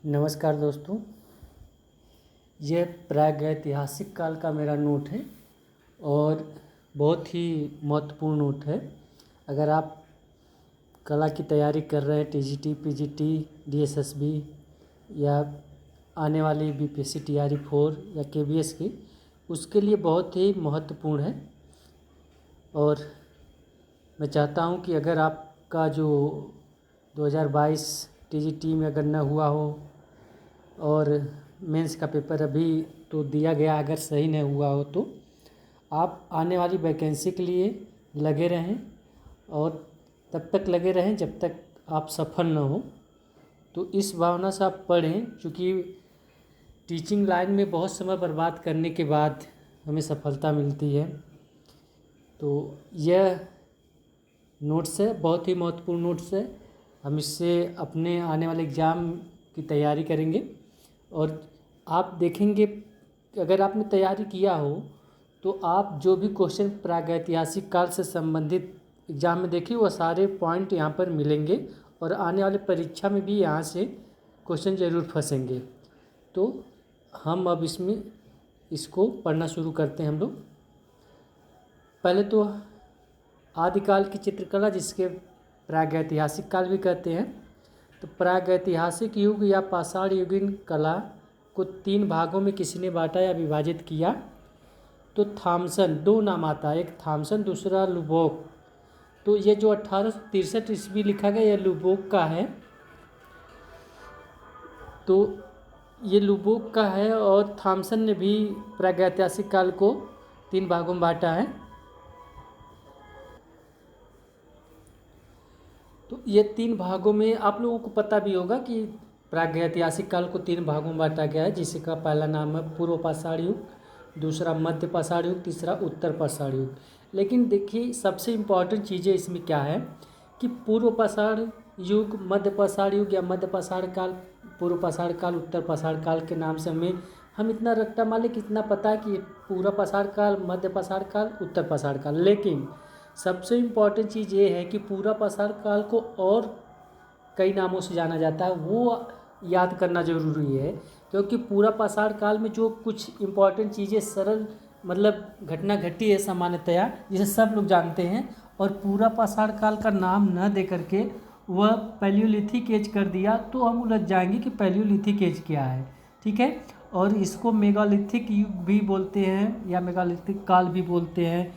नमस्कार दोस्तों, यह प्रागैतिहासिक काल का मेरा नोट है और बहुत ही महत्वपूर्ण नोट है। अगर आप कला की तैयारी कर रहे हैं, टीजीटी, पीजीटी, डीएसएसबी या आने वाली बीपीएससी टीआरई 4 या केवीएस की, उसके लिए बहुत ही महत्वपूर्ण है। और मैं चाहता हूं कि अगर आपका जो 2022 टीजीटी में अगर न हुआ हो और मेंस का पेपर अभी तो दिया गया, अगर सही नहीं हुआ हो तो आप आने वाली वैकेंसी के लिए लगे रहें और तब तक लगे रहें जब तक आप सफल न हो। तो इस भावना से आप पढ़ें, क्योंकि टीचिंग लाइन में बहुत समय बर्बाद करने के बाद हमें सफलता मिलती है। तो यह नोट्स है, बहुत ही महत्वपूर्ण नोट्स है। हम इससे अपने आने वाले एग्ज़ाम की तैयारी करेंगे और आप देखेंगे अगर आपने तैयारी किया हो तो आप जो भी क्वेश्चन प्रागैतिहासिक काल से संबंधित एग्ज़ाम में देखिए, वो सारे पॉइंट यहाँ पर मिलेंगे और आने वाले परीक्षा में भी यहाँ से क्वेश्चन ज़रूर फंसेंगे। तो हम अब इसको पढ़ना शुरू करते हैं हम लोग। पहले तो आदिकाल की चित्रकला, जिसके प्रागैतिहासिक काल भी कहते हैं। तो प्रागैतिहासिक युग या पाषाण युगीन कला को 3 भागों में किसने बांटा या विभाजित किया? तो थॉमसन, 2 नाम आता है, एक थॉमसन दूसरा लुबोक। तो ये जो 1863 ईस्वी लिखा गया, यह लुबोक का है। तो ये लुबोक का है और थॉमसन ने भी प्रागैतिहासिक काल को 3 भागों में बांटा है। तो ये 3 भागों में आप लोगों को पता भी होगा कि प्रागैतिहासिक काल को 3 भागों में बांटा गया है, जिसका पहला नाम है पूर्व पाषाण युग, दूसरा मध्य पाषाण युग, तीसरा उत्तर पाषाण युग। लेकिन देखिए, सबसे इम्पॉर्टेंट चीज़ें इसमें क्या है कि पूर्व पाषाण युग, मध्य पाषाण युग या मध्य पाषाण काल, पूर्व पाषाण काल, उत्तर पाषाण काल के नाम से हम इतना रट्टा माले कि इतना पता है कि पूर्व पाषाण काल, मध्य पाषाण काल, उत्तर पाषाण काल। लेकिन सबसे इम्पॉर्टेंट चीज़ ये है कि पूर्व पाषाण काल को और कई नामों से जाना जाता है, वो याद करना ज़रूरी है। क्योंकि पूरा पाषाण काल में जो कुछ इम्पॉर्टेंट चीज़ें सरल मतलब घटना घटी है सामान्यतया, जिसे सब लोग जानते हैं, और पूरा पाषाण काल का नाम न दे करके वह पैलियोलिथिक एज कर दिया, तो हम उलझ जाएंगे कि पैलियोलिथिक एज क्या है। ठीक है। और इसको मेगालिथिक युग भी बोलते हैं या मेगालिथिक काल भी बोलते हैं,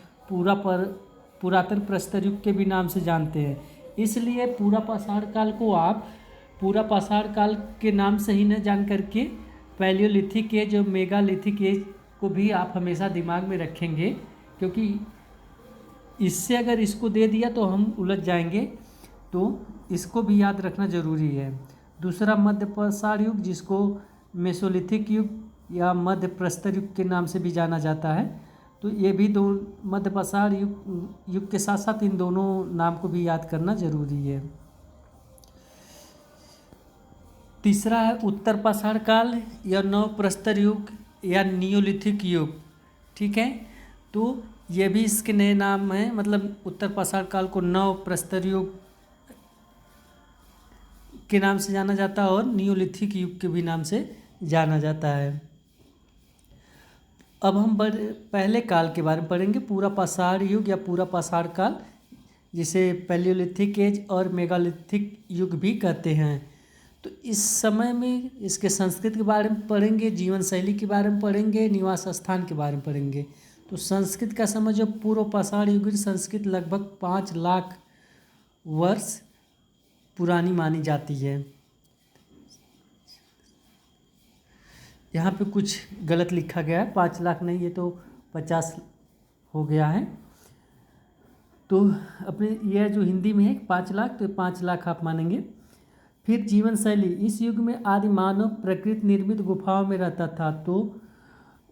पुरातन प्रस्तर युग के भी नाम से जानते हैं। इसलिए पूरा पाषाण काल को आप पूरा पाषाण काल के नाम से ही न जान करके पैलियोलिथिक एज और मेगालिथिक एज को भी आप हमेशा दिमाग में रखेंगे, क्योंकि इससे अगर इसको दे दिया तो हम उलझ जाएंगे। तो इसको भी याद रखना ज़रूरी है। दूसरा मध्य पाषाण युग, जिसको मेसोलिथिक युग या मध्य प्रस्तर युग के नाम से भी जाना जाता है। तो ये भी दो मध्य पाषाण युग के साथ साथ इन दोनों नाम को भी याद करना ज़रूरी है। तीसरा है उत्तर पाषाण काल या नव प्रस्तर युग या नियोलिथिक युग। ठीक है। तो ये भी इसके नए नाम हैं, मतलब उत्तर पाषाण काल को नव प्रस्तर युग के नाम से जाना जाता है और नियोलिथिक युग के भी नाम से जाना जाता है। अब हम पहले काल के बारे में पढ़ेंगे, पूरा पाषाण युग या पूरा पाषाण काल, जिसे पैलियोलिथिक एज और मेगालिथिक युग भी कहते हैं। तो इस समय में इसके संस्कृति के बारे में पढ़ेंगे, जीवन शैली के बारे में पढ़ेंगे, निवास स्थान के बारे में पढ़ेंगे। तो संस्कृत का समझो, पूर्व पाषाण युगीन संस्कृत लगभग 5 लाख वर्ष पुरानी मानी जाती है। यहाँ पे कुछ गलत लिखा गया है, 5 लाख नहीं, ये तो 50 हो गया है। तो अपने यह जो हिंदी में है 5 लाख, तो 5 लाख आप मानेंगे। फिर जीवन शैली, इस युग में आदि मानव प्रकृति निर्मित गुफाओं में रहता था। तो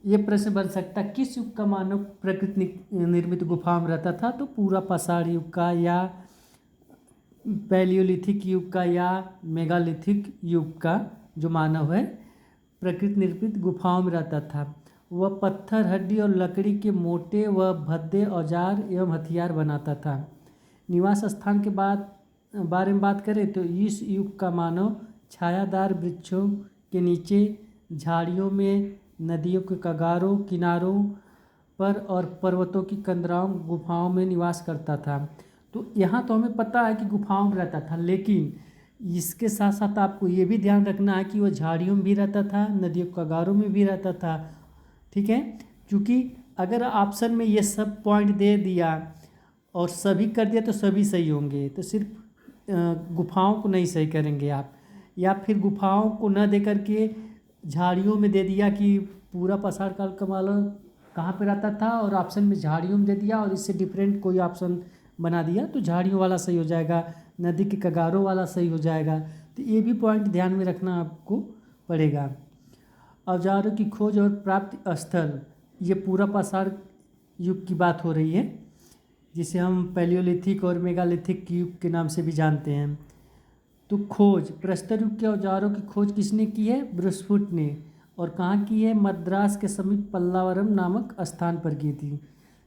ये प्रश्न बन सकता है, किस युग का मानव प्रकृति निर्मित गुफाओं में रहता था? तो पूरा पाषाण युग का या पैलियोलिथिक युग का या मेगालिथिक युग का जो मानव है प्रकृति निर्मित गुफाओं में रहता था। वह पत्थर, हड्डी और लकड़ी के मोटे व भद्दे औजार एवं हथियार बनाता था। निवास स्थान के बारे में बात करें तो इस युग का मानव छायादार वृक्षों के नीचे, झाड़ियों में, नदियों के कगारों किनारों पर और पर्वतों की कंदराओं गुफाओं में निवास करता था। तो यहाँ तो हमें पता है कि गुफाओं में रहता था, लेकिन इसके साथ साथ आपको ये भी ध्यान रखना है कि वो झाड़ियों में भी रहता था, नदियों के कगारों में भी रहता था। ठीक है, क्योंकि अगर ऑप्शन में ये सब पॉइंट दे दिया और सभी कर दिया तो सभी सही होंगे, तो सिर्फ गुफाओं को नहीं सही करेंगे आप, या फिर गुफाओं को न दे करके झाड़ियों में दे दिया कि पूरा पसार काल का मालूम कहाँ पे रहता था, और ऑप्शन में झाड़ियों में दे दिया और इससे डिफरेंट कोई ऑप्शन बना दिया तो झाड़ियों वाला सही हो जाएगा, नदी के कगारों वाला सही हो जाएगा। तो ये भी पॉइंट ध्यान में रखना आपको पड़ेगा। औजारों की खोज और प्राप्ति स्थल, ये पूरा पाषाण युग की बात हो रही है, जिसे हम पैलियोलिथिक और मेगालिथिक युग के नाम से भी जानते हैं। तो खोज, प्रस्तर युग के औजारों की खोज किसने की है? बृहस्पति ने। और कहाँ की है? मद्रास के समीप पल्लावरम नामक स्थान पर की थी।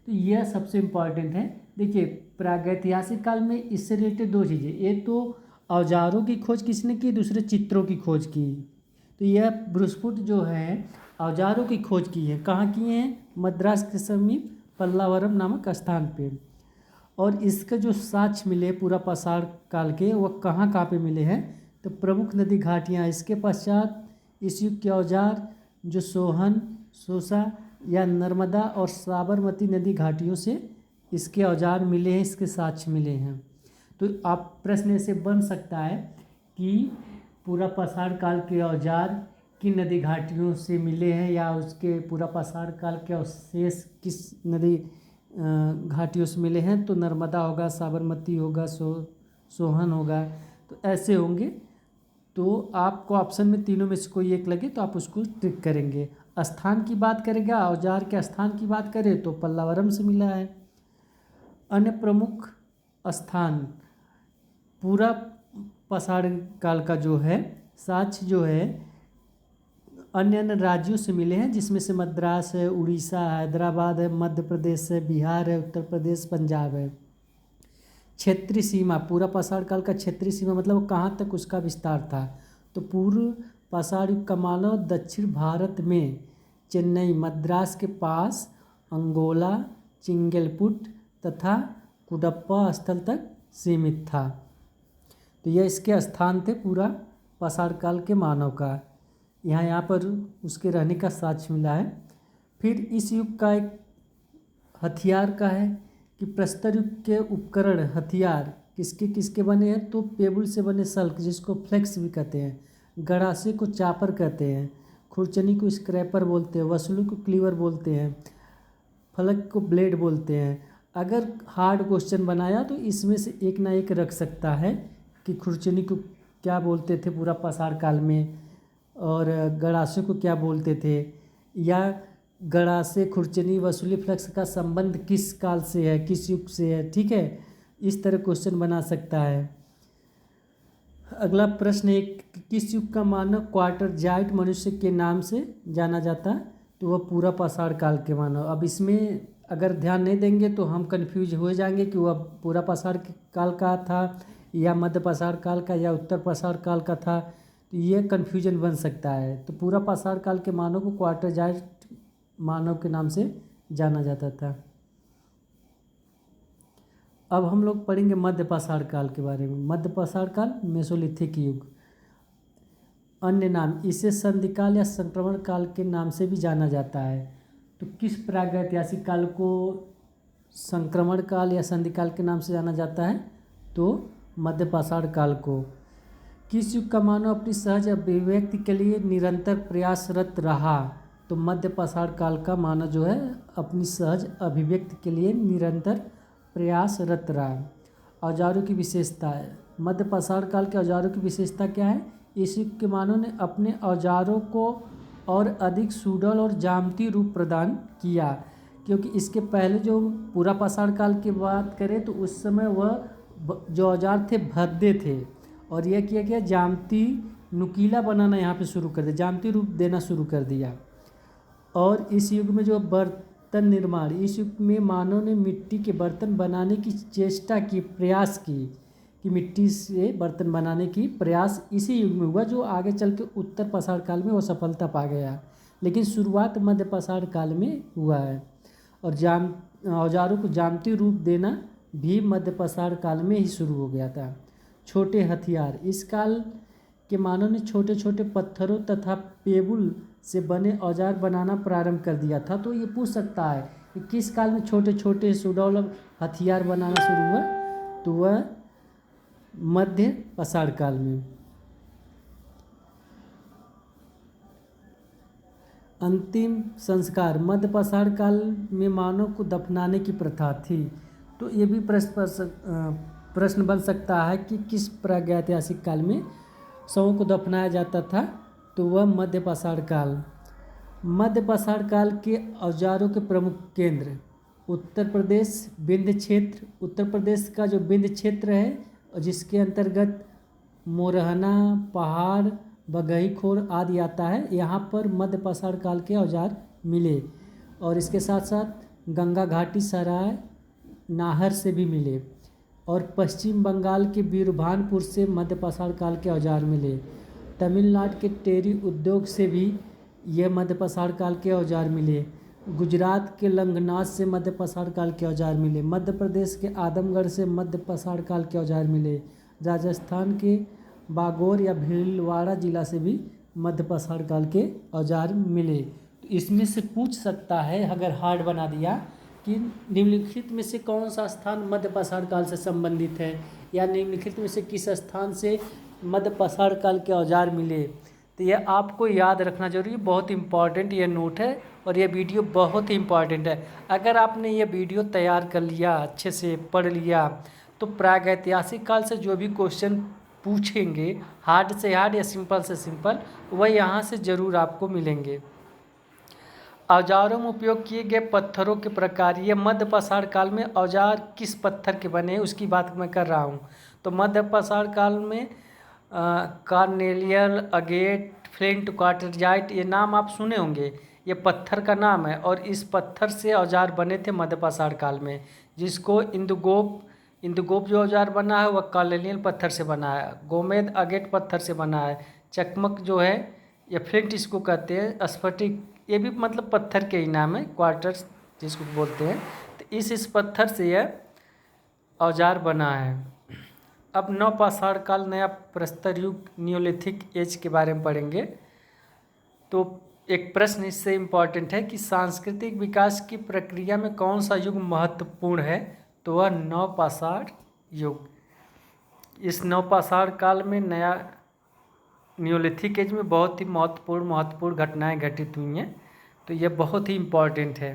तो यह सबसे इम्पॉर्टेंट है। देखिए, प्रागैतिहासिक काल में इससे रिलेटेड दो चीज़ें, एक तो औजारों की खोज किसने की, दूसरे चित्रों की खोज की। तो यह बृहस्पति जो है औजारों की खोज की है। कहाँ की है? मद्रास के समीप पल्लावरम नामक स्थान पे। और इसके जो साक्ष्य मिले पूरा पाषाण काल के, वह कहाँ कहाँ पे मिले हैं? तो प्रमुख नदी घाटियाँ, इसके पश्चात इस युग के औजार जो सोहन, सोसा या नर्मदा और साबरमती नदी घाटियों से इसके औजार मिले हैं, इसके साक्ष्य मिले हैं। तो आप प्रश्न ऐसे बन सकता है कि पूरा पाषाण काल के औजार किन नदी घाटियों से मिले हैं, या उसके पूरा पाषाण काल के अवशेष किस नदी घाटियों से मिले हैं। तो नर्मदा होगा, साबरमती होगा, सोहन होगा, तो ऐसे होंगे। तो आपको ऑप्शन में तीनों में से कोई एक लगे तो आप उसको टिक करेंगे। स्थान की बात करेगा, औजार के स्थान की बात करें तो पल्लावरम से मिला है। अन्य प्रमुख स्थान पूरा पाषाण काल का जो है साक्ष्य जो है अन्य अन्य राज्यों से मिले हैं, जिसमें से मद्रास है, उड़ीसा, हैदराबाद है, मध्य प्रदेश है, बिहार है, उत्तर प्रदेश, पंजाब है। क्षेत्रीय सीमा, पूरा पाषाण काल का क्षेत्रीय सीमा मतलब कहाँ तक उसका विस्तार था। तो पूर्व पाषाण युग का मानव दक्षिण भारत में चेन्नई, मद्रास के पास अंगोला, चिंगलपुट तथा कुडप्पा स्थल तक सीमित था। तो यह इसके स्थान थे पूरा पाषाण काल के मानव का। यहाँ पर उसके रहने का साक्ष्य मिला है। फिर इस युग का एक हथियार का है कि प्रस्तर युग के उपकरण हथियार किसके किसके बने हैं? तो पेबुल से बने सल्क, जिसको फ्लेक्स भी कहते हैं, गड़ासे को चापर कहते हैं, खुरचनी को स्क्रैपर बोलते हैं, वसुली को क्लीवर बोलते हैं, फलक को ब्लेड बोलते हैं। अगर हार्ड क्वेश्चन बनाया तो इसमें से एक ना एक रख सकता है कि खुरचनी को क्या बोलते थे पूरा पाषाण काल में, और गड़ासे को क्या बोलते थे, या गड़ासे, खुरचनी, वसूली, फ्लक्स का संबंध किस काल से है, किस युग से है। ठीक है, इस तरह क्वेश्चन बना सकता है। अगला प्रश्न है, किस युग का मानव क्वार्टर जाइट मनुष्य के नाम से जाना जाता है? तो वह पूरा पाषाण काल के मानव। अब इसमें अगर ध्यान नहीं देंगे तो हम कंफ्यूज हो जाएंगे कि वह पूरा पाषाण काल का था या मध्य पाषाण काल का या उत्तर पाषाण काल का था, तो ये कन्फ्यूजन बन सकता है। तो पूरा पाषाण काल के मानव को क्वार्टर जाइट मानव के नाम से जाना जाता था। अब हम लोग पढ़ेंगे मध्य पाषाण काल के बारे में। मध्य पाषाण काल मेसोलिथिक युग। अन्य नाम, इसे संधिकाल या संक्रमण काल के नाम से भी जाना जाता है। तो किस प्रागैतिहासिक काल को संक्रमण काल या संधिकाल के नाम से जाना जाता है? तो मध्य पाषाण काल को। किस युग का मानव अपनी सहज अभिव्यक्ति के लिए निरंतर प्रयासरत रहा? तो मध्य पाषाण काल का मानव जो है अपनी सहज अभिव्यक्ति के लिए निरंतर प्रयासरत रहा। औजारों की विशेषता है, मध्य पाषाण काल के औजारों की विशेषता क्या है? इस युग के मानव ने अपने औजारों को और अधिक सुडौल और जामती रूप प्रदान किया, क्योंकि इसके पहले जो पूरा पाषाण काल की बात करें तो उस समय वह जो औजार थे भद्दे थे, और यह किया गया जामती नुकीला बनाना यहाँ पे शुरू कर दिया, जामती रूप देना शुरू कर दिया। और इस युग में जो बर्तन निर्माण, इस युग में मानव ने मिट्टी के बर्तन बनाने की चेष्टा की, प्रयास की, कि मिट्टी से बर्तन बनाने की प्रयास इसी युग में हुआ, जो आगे चल के उत्तर पाषाण काल में वो सफलता पा गया। लेकिन शुरुआत मध्य पाषाण काल में हुआ है। और औजारों को जामती रूप देना भी मध्य पाषाण काल में ही शुरू हो गया था। छोटे हथियार, इस काल के मानव ने छोटे छोटे पत्थरों तथा पेबुल से बने औजार बनाना प्रारंभ कर दिया था। तो ये पूछ सकता है कि किस काल में छोटे छोटे सुडौल हथियार बनाना शुरू हुआ, तो वह मध्य पाषाण काल में। अंतिम संस्कार, मध्य पाषाण काल में मानव को दफनाने की प्रथा थी। तो ये भी प्रश्न बन सकता है कि किस प्रागैतिहासिक काल में शवों को दफनाया जाता था, तो वह मध्य पाषाण काल। मध्य पाषाण काल के औजारों के प्रमुख केंद्र, उत्तर प्रदेश विंध्य क्षेत्र। उत्तर प्रदेश का जो विंध्य क्षेत्र है और जिसके अंतर्गत मोरहना पहाड़, बगहीखोर आदि आता है, यहाँ पर मध्य पाषाण काल के औजार मिले। और इसके साथ साथ गंगा घाटी, सराय, नाहर से भी मिले। और पश्चिम बंगाल के बीरभानपुर से मध्य पाषाण काल के औजार मिले। तमिलनाडु के टेरी उद्योग से भी यह मध्य पाषाण काल के औजार मिले। गुजरात के लंगनाथ से मध्य पाषाण काल के औजार मिले। मध्य प्रदेश के आदमगढ़ से मध्य पाषाण काल के औजार मिले। राजस्थान के बागोर या भीलवाड़ा जिला से भी मध्य पाषाण काल के औजार मिले। तो इसमें से पूछ सकता है, अगर हार्ड बना दिया, कि निम्नलिखित में से कौन सा स्थान मध्य पाषाण काल से संबंधित है, या निम्नलिखित में से किस स्थान से मध्य पाषाण काल के औजार मिले। तो यह आपको याद रखना जरूरी है, बहुत इंपॉर्टेंट ये नोट है और ये वीडियो बहुत ही इंपॉर्टेंट है। अगर आपने ये वीडियो तैयार कर लिया, अच्छे से पढ़ लिया, तो प्रागैतिहासिक काल से जो भी क्वेश्चन पूछेंगे, हार्ड से हार्ड या सिंपल से सिंपल, वह यहाँ से ज़रूर आपको मिलेंगे। औजारों में उपयोग किए गए पत्थरों के प्रकार, ये मध्य पाषाण काल में औजार किस पत्थर के बने उसकी बात मैं कर रहा हूँ। तो मध्य पाषाण काल में कार्नेलियल, अगेट, फ्लिंट, क्वार्टरजाइट, ये नाम आप सुने होंगे, ये पत्थर का नाम है। और इस पत्थर से औजार बने थे मध्य पाषाण काल में, जिसको इंदुगोप जो औजार बना है वह कार्नेलियल पत्थर से बना है। गोमेद अगेट पत्थर से बना है। चकमक जो है या फ्लिंट इसको कहते हैं। स्फटिक, ये भी मतलब पत्थर के ही नाम है, क्वार्टर्स जिसको बोलते हैं। तो इस पत्थर से यह औजार बना है। अब नव पाषाण काल, नया प्रस्तर युग, न्यूलिथिक एज के बारे में पढ़ेंगे। तो एक प्रश्न इससे इम्पॉर्टेंट है कि सांस्कृतिक विकास की प्रक्रिया में कौन सा युग महत्वपूर्ण है, तो वह नव पाषाण युग। इस नव पाषाण काल में नया न्यूलिथिक एज में बहुत ही महत्वपूर्ण घटनाएं घटित हुई हैं। तो यह बहुत ही इम्पॉर्टेंट है।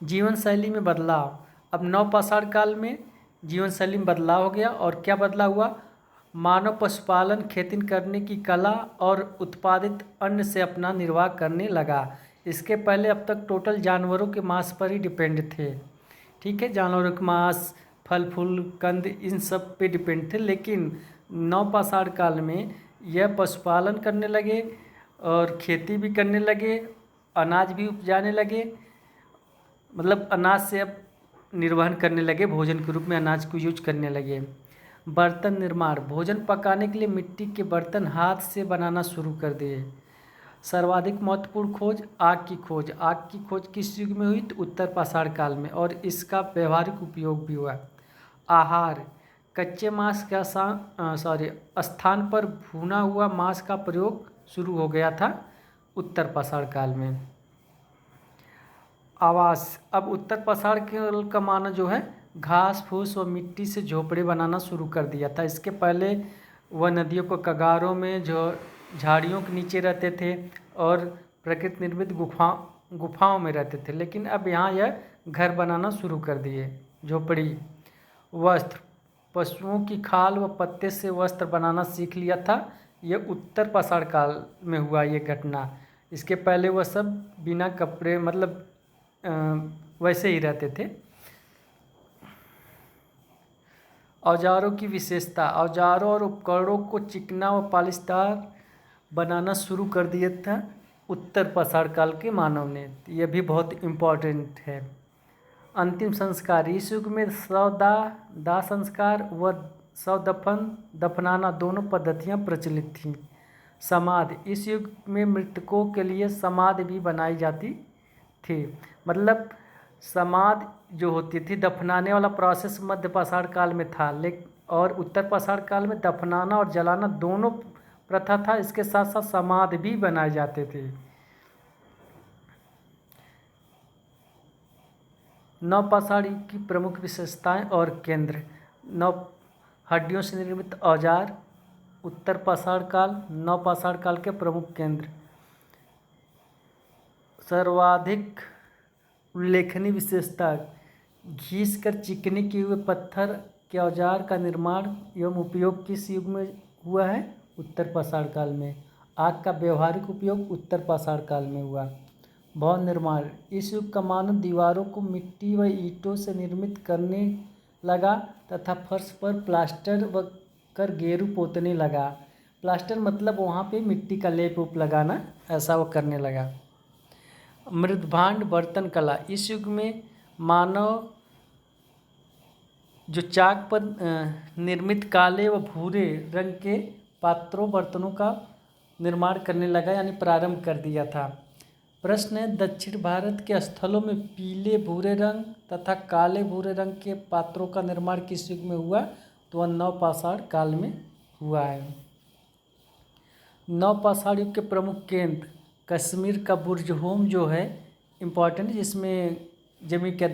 जीवन शैली में बदलाव, अब नव पाषाण काल में जीवन शैली में बदलाव हो गया। और क्या बदलाव हुआ, मानव पशुपालन, खेती करने की कला और उत्पादित अन्न से अपना निर्वाह करने लगा। इसके पहले अब तक टोटल जानवरों के मांस पर ही डिपेंड थे, ठीक है, जानवरों के मांस, फल फूल, कंद, इन सब पे डिपेंड थे। लेकिन नव पाषाण काल में यह पशुपालन करने लगे और खेती भी करने लगे, अनाज भी उपजाने लगे, मतलब अनाज से अब निर्वहन करने लगे, भोजन के रूप में अनाज को यूज करने लगे। बर्तन निर्माण, भोजन पकाने के लिए मिट्टी के बर्तन हाथ से बनाना शुरू कर दिए। सर्वाधिक महत्वपूर्ण खोज, आग की खोज। आग की खोज किस युग में हुई, तो उत्तर पाषाण काल में, और इसका व्यवहारिक उपयोग भी हुआ। आहार, कच्चे मांस का स्थान पर भुना हुआ मांस का प्रयोग शुरू हो गया था उत्तर पाषाण काल में। आवास, अब उत्तर पाषाण काल का मानव जो है घास फूस और मिट्टी से झोपड़े बनाना शुरू कर दिया था। इसके पहले वह नदियों को कगारों में जो झाड़ियों के नीचे रहते थे और प्रकृति निर्मित गुफाओं में रहते थे। लेकिन अब यहाँ यह घर बनाना शुरू कर दिए, झोपड़ी। वस्त्र, पशुओं की खाल व पत्ते से वस्त्र बनाना सीख लिया था। यह उत्तर पाषाण काल में हुआ ये घटना। इसके पहले वह सब बिना कपड़े, मतलब वैसे ही रहते थे। औजारों की विशेषता, औजारों और उपकरणों को चिकना व पालिशदार बनाना शुरू कर दिया था उत्तर पाषाण काल के मानव ने। यह भी बहुत इम्पोर्टेंट है। अंतिम संस्कार, इस युग में शव दाह संस्कार व शव दफनाना दोनों पद्धतियाँ प्रचलित थीं। समाधि, इस युग में मृतकों के लिए समाधि भी बनाई जाती थी। मतलब समाधि जो होती थी, दफनाने वाला प्रोसेस मध्य पाषाण काल में था, और उत्तर पाषाण काल में दफनाना और जलाना दोनों प्रथा था। इसके साथ साथ समाधि भी बनाए जाते थे। नवपाषाण युग की प्रमुख विशेषताएं और केंद्र। नव हड्डियों से निर्मित औजार, उत्तर पाषाण काल, नवपाषाण काल के प्रमुख केंद्र। सर्वाधिक उल्लेखनीय विशेषता, घिस कर चिकने किए हुए पत्थर के औजार का निर्माण एवं उपयोग किस युग में हुआ है? उत्तर पाषाण काल में। आग का व्यवहारिक उपयोग उत्तर पाषाण काल में हुआ। भवन निर्माण, इस युग का मानव दीवारों को मिट्टी व ईंटों से निर्मित करने लगा तथा फर्श पर प्लास्टर व कर गेरू पोतने लगा। प्लास्टर मतलब वहाँ पे मिट्टी का लेप उप लगाना, ऐसा वो करने लगा। मृदभांड बर्तन कला, इस युग में मानव जो चाक पर निर्मित काले व भूरे रंग के पात्रों बर्तनों का निर्माण करने लगा, यानी प्रारंभ कर दिया था। प्रश्न है, दक्षिण भारत के स्थलों में पीले भूरे रंग तथा काले भूरे रंग के पात्रों का निर्माण किस युग में हुआ? तो वह नवपाषाण काल में हुआ है। नवपाषाण युग के प्रमुख केंद्र, कश्मीर का बुर्ज होम जो है इम्पॉर्टेंट, जिसमें जमीन के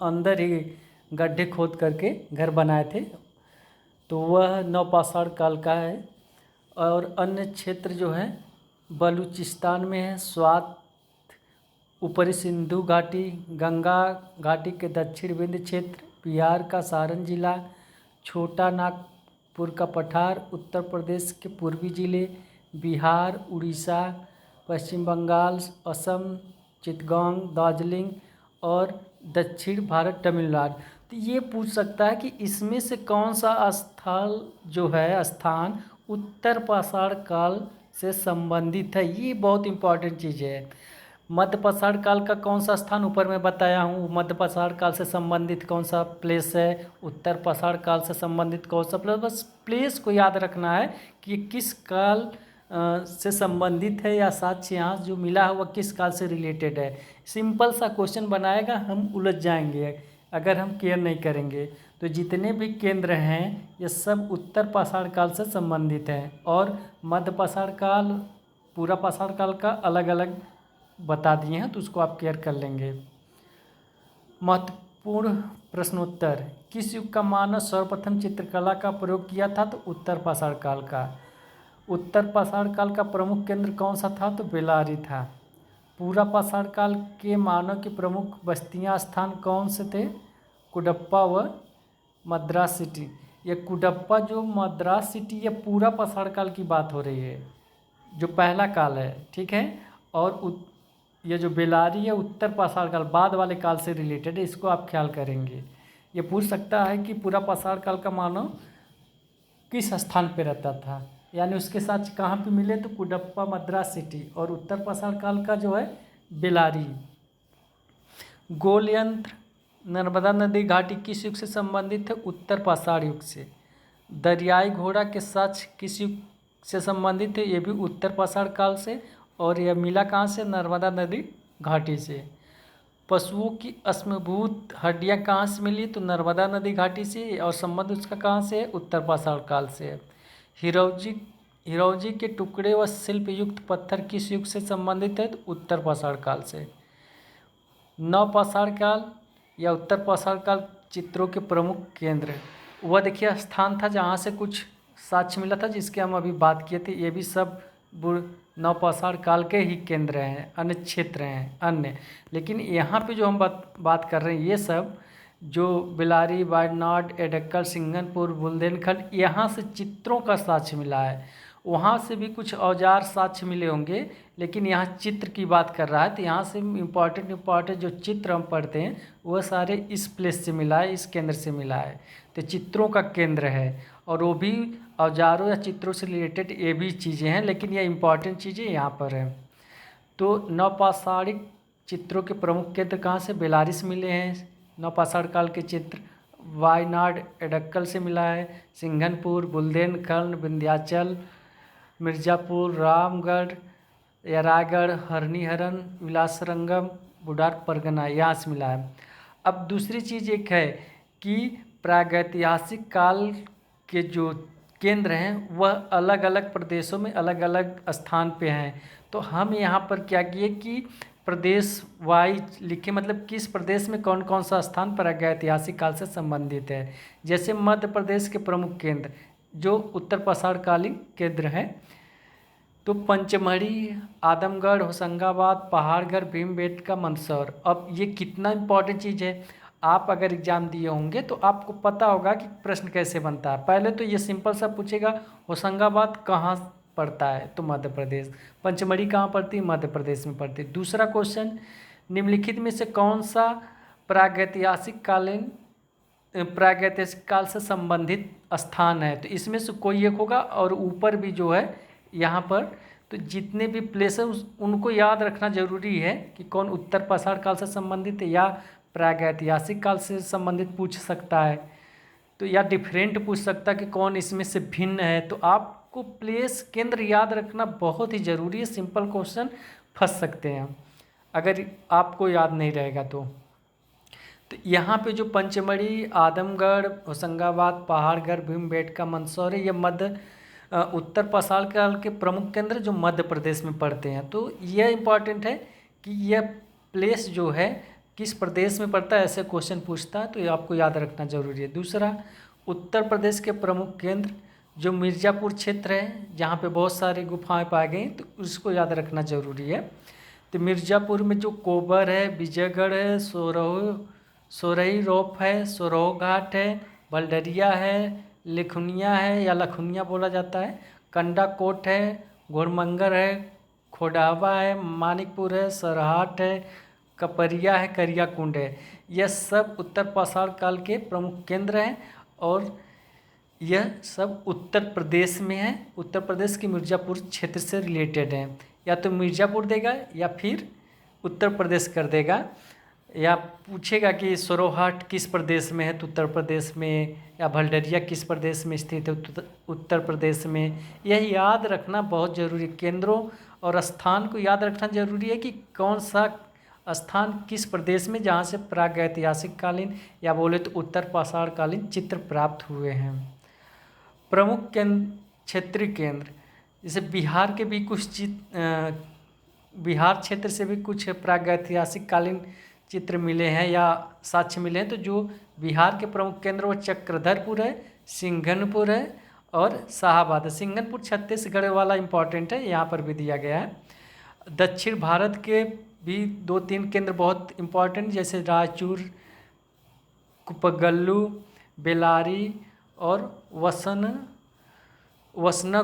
अंदर ही गड्ढे खोद करके घर बनाए थे, तो वह नवपाषाण काल का है। और अन्य क्षेत्र जो है बलूचिस्तान में है, स्वात, ऊपरी सिंधु घाटी, गंगा घाटी के दक्षिण विंध्य क्षेत्र, बिहार का सारण जिला, छोटा नागपुर का पठार, उत्तर प्रदेश के पूर्वी जिले, बिहार, उड़ीसा, पश्चिम बंगाल, असम, चिटगांग, दार्जिलिंग और दक्षिण भारत तमिलनाडु। तो ये पूछ सकता है कि इसमें से कौन सा स्थल जो है, स्थान उत्तर पाषाण काल से संबंधित है। ये बहुत इंपॉर्टेंट चीज़ है। मध्य पाषाण काल का कौन सा स्थान ऊपर मैं बताया हूँ, मध्य पाषाण काल से संबंधित कौन सा प्लेस है, उत्तर पाषाण काल से संबंधित कौन सा प्लेस, बस प्लेस को याद रखना है कि किस काल से संबंधित है, या साक्ष्य यहाँ जो मिला है वह किस काल से रिलेटेड है। सिंपल सा क्वेश्चन बनाएगा, हम उलझ जाएंगे अगर हम केयर नहीं करेंगे। तो जितने भी केंद्र हैं ये सब उत्तर पाषाण काल से संबंधित हैं, और मध्य पाषाण काल, पूरा पाषाण काल का अलग अलग बता दिए हैं, तो उसको आप केयर कर लेंगे। महत्वपूर्ण प्रश्नोत्तर, किस युग का मानव सर्वप्रथम चित्रकला का प्रयोग किया था? तो उत्तर पाषाण काल का। उत्तर पाषाण काल का प्रमुख केंद्र कौन सा था? तो बेलारी था। पूरा पाषाण काल के मानव की प्रमुख बस्तियां, स्थान कौन से थे? कुडप्पा व मद्रास सिटी। ये कुडप्पा जो मद्रास सिटी, ये पूरा पाषाण काल की बात हो रही है, जो पहला काल है, ठीक है। और ये जो बेलारी है उत्तर पाषाण काल, बाद वाले काल से रिलेटेड है, इसको आप ख्याल करेंगे। ये पूछ सकता है कि पूरा पाषाण काल का मानव किस स्थान पे रहता था, यानी उसके साथ कहाँ पे मिले? तो कुडप्पा मद्रास सिटी। और उत्तर पाषाण काल का जो है बेलारी। गोल यंत्र, नर्मदा नदी घाटी किस युग से संबंधित है? उत्तर पाषाण युग से। दरियाई घोड़ा के साक्ष्य किस युग से संबंधित है? ये भी उत्तर पाषाण काल से। और यह मिला कहाँ से? नर्मदा नदी घाटी से। पशुओं की अश्मभूत हड्डियाँ कहाँ से मिली? तो नर्मदा नदी घाटी से। और संबंध उसका कहाँ से है? उत्तर पाषाण काल से। हिरौजी के टुकड़े व शिल्प युक्त पत्थर किस युग से संबंधित है? तो उत्तर पाषाण काल से। नवपाषाण काल या उत्तर पाषाण काल चित्रों के प्रमुख केंद्र, वह देखिए स्थान था जहाँ से कुछ साक्ष्य मिला था, जिसके हम अभी बात किए थे। ये भी सब नवपाषाण काल के ही केंद्र हैं, अन्य क्षेत्र हैं अन्य। लेकिन यहाँ पे जो हम बात कर रहे हैं, ये सब जो बेलारी, वायनाड, एडक्कल, सिंघनपुर, बुंदेलखंड, यहाँ से चित्रों का साक्ष्य मिला है। वहाँ से भी कुछ औजार साक्ष्य मिले होंगे, लेकिन यहाँ चित्र की बात कर रहा है, तो यहाँ से इम्पॉर्टेंट जो चित्र हम पढ़ते हैं वह सारे इस प्लेस से मिला है, इस केंद्र से मिला है। तो चित्रों का केंद्र है, और वो भी औजारों या चित्रों से रिलेटेड ये भी चीज़ें हैं, लेकिन ये इम्पॉर्टेंट चीज़ें यहाँ पर हैं। तो नवपाषाणिक चित्रों के प्रमुख केंद्र कहाँ से? बेलारी से मिले हैं नवपाषाण काल के चित्र। वायनाड एडक्कल से मिला है, सिंघनपुर, बुंदेलखंड, विंध्याचल, मिर्ज़ापुर, रामगढ़ या रायगढ़, हरनिहरन, विलासरंगम, बुडार परगना यहाँ से मिला है। अब दूसरी चीज़ एक है कि प्रागैतिहासिक काल के जो केंद्र हैं वह अलग अलग प्रदेशों में अलग अलग स्थान पे हैं। तो हम यहाँ पर क्या किए कि प्रदेश वाइज लिखे, मतलब किस प्रदेश में कौन कौन सा स्थान प्रागैतिहासिक काल से संबंधित है। जैसे मध्य प्रदेश के प्रमुख केंद्र जो उत्तर पाषाणकालीन केंद्र हैं, तो पंचमढ़ी, आदमगढ़, होशंगाबाद, पहाड़गढ़, भीमबेटका, मंदसौर। अब ये कितना इम्पोर्टेंट चीज़ है, आप अगर एग्ज़ाम दिए होंगे तो आपको पता होगा कि प्रश्न कैसे बनता है। पहले तो ये सिंपल सा पूछेगा होशंगाबाद कहाँ पड़ता है, तो मध्य प्रदेश। पंचमढ़ी कहाँ पड़ती है, मध्य प्रदेश में पड़ती है। दूसरा क्वेश्चन, निम्नलिखित में से कौन सा प्रागैतिहासिक काल से संबंधित स्थान है, तो इसमें से कोई एक होगा। और ऊपर भी जो है यहाँ पर, तो जितने भी प्लेस है उनको याद रखना जरूरी है कि कौन उत्तर पाषाण काल से संबंधित है या प्रागैतिहासिक काल से संबंधित पूछ सकता है, तो या डिफरेंट पूछ सकता है कि कौन इसमें से भिन्न है। तो आपको प्लेस केंद्र याद रखना बहुत ही ज़रूरी है। सिंपल क्वेश्चन फंस सकते हैं अगर आपको याद नहीं रहेगा तो यहाँ पे जो पंचमढ़ी, आदमगढ़, होशंगाबाद, पहाड़गढ़, भीमबेटका, मंदसौर है, ये उत्तर पाषाण काल के प्रमुख केंद्र जो मध्य प्रदेश में पड़ते हैं। तो यह इम्पॉर्टेंट है कि यह प्लेस जो है किस प्रदेश में पड़ता है, ऐसे क्वेश्चन पूछता है, तो ये आपको याद रखना जरूरी है। दूसरा, उत्तर प्रदेश के प्रमुख केंद्र जो मिर्ज़ापुर क्षेत्र है जहाँ पे बहुत सारी गुफाएं पाई गई, तो उसको याद रखना जरूरी है। तो मिर्ज़ापुर में जो कोबर है, विजयगढ़ है, सोरही रोप है, सोरहो घाट है, बलडरिया है, लिखुनिया है या लखुनिया बोला जाता है, कंडा कोट है, घोड़मंगर है, खोडावा है, मानिकपुर है, सरहाट है, कपरिया है, करिया कुंड है। यह सब उत्तर पाषाण काल के प्रमुख केंद्र हैं और यह सब उत्तर प्रदेश में है। उत्तर प्रदेश के मिर्ज़ापुर क्षेत्र से रिलेटेड हैं। या तो मिर्ज़ापुर देगा या फिर उत्तर प्रदेश कर देगा, या पूछेगा कि सोरोहाट किस प्रदेश में है तो उत्तर प्रदेश में, या भलडरिया किस प्रदेश में स्थित है उत्तर प्रदेश में। यह याद रखना बहुत जरूरी है। केंद्रों और स्थान को याद रखना जरूरी है कि कौन सा स्थान किस प्रदेश में, जहाँ से प्रागैतिहासिक कालीन या बोले तो उत्तर पाषाण कालीन चित्र प्राप्त हुए हैं। प्रमुख केंद्र, क्षेत्रीय केंद्र, जैसे बिहार के भी कुछ बिहार क्षेत्र से भी कुछ प्रागैतिहासिक कालीन चित्र मिले हैं या साक्ष्य मिले हैं। तो जो बिहार के प्रमुख केंद्र वो चक्रधरपुर है, सिंघनपुर है और शाहाबाद है। सिंघनपुर छत्तीसगढ़ वाला इम्पॉर्टेंट है, यहाँ पर भी दिया गया है। दक्षिण भारत के भी 2-3 केंद्र बहुत इम्पॉर्टेंट, जैसे रायचूर, कुपगल्लू, बेलारी और वसना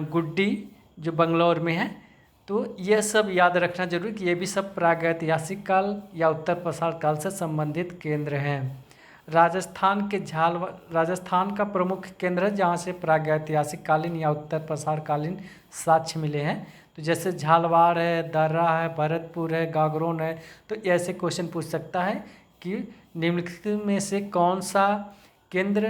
गुड्डी जो बंगलौर में है। तो ये सब याद रखना जरूरी कि ये भी सब प्रागैतिहासिक काल या उत्तर पाषाण काल से संबंधित केंद्र हैं। राजस्थान का प्रमुख केंद्र है जहाँ से प्रागैतिहासिक कालीन या उत्तर पाषाण कालीन साक्ष्य मिले हैं। तो जैसे झालवाड़ है, दर्रा है, भरतपुर है, गागरोन है। तो ऐसे क्वेश्चन पूछ सकता है कि निम्नलिखित में से कौन सा केंद्र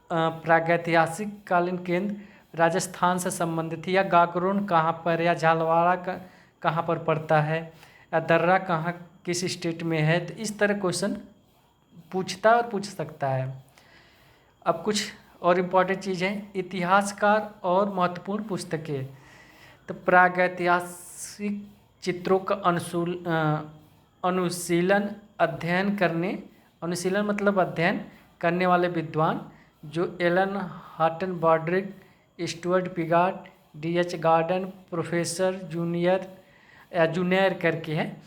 प्रागैतिहासिक कालीन केंद्र राजस्थान से संबंधित है, या गागरोन कहाँ पर, या झालवाड़ा कहाँ पर पड़ता है, या दर्रा कहाँ किस स्टेट में है। तो इस तरह क्वेश्चन पूछता और पूछ सकता है। अब कुछ और इम्पॉर्टेंट चीज़ें, इतिहासकार और महत्वपूर्ण पुस्तकें। तो प्रागैतिहासिक चित्रों का अनुशीलन मतलब अध्ययन करने वाले विद्वान जो Alan Houghton Brodrick, Stuart Piggott, D.H. Gordon, professor junior करके हैं,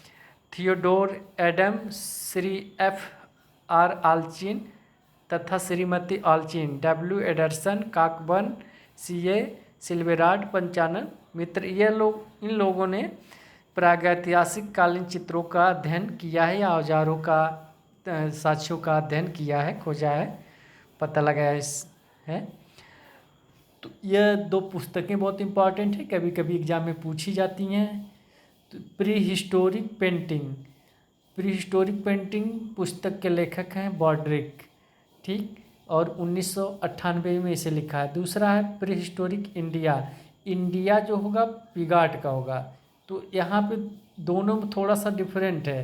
Theodore Adam, Shri F.R. Allchin तथा Shrimati Allchin, W. Anderson, Cockburn, C.A. सिल्वेराड, पंचानन मित्र। इन लोगों ने प्रागैतिहासिक कालीन चित्रों का अध्ययन किया है या औजारों का साक्ष्यों का अध्ययन किया है, खोजा है, पता लगाया है। तो यह 2 पुस्तकें बहुत इम्पॉर्टेंट है, कभी कभी एग्जाम में पूछी जाती हैं। तो प्री हिस्टोरिक पेंटिंग पुस्तक के लेखक हैं बॉड्रिक। ठीक, और 1998 में इसे लिखा है। दूसरा है प्री हिस्टोरिक इंडिया, इंडिया जो होगा पिगाट का होगा। तो यहाँ पे दोनों में थोड़ा सा डिफरेंट है,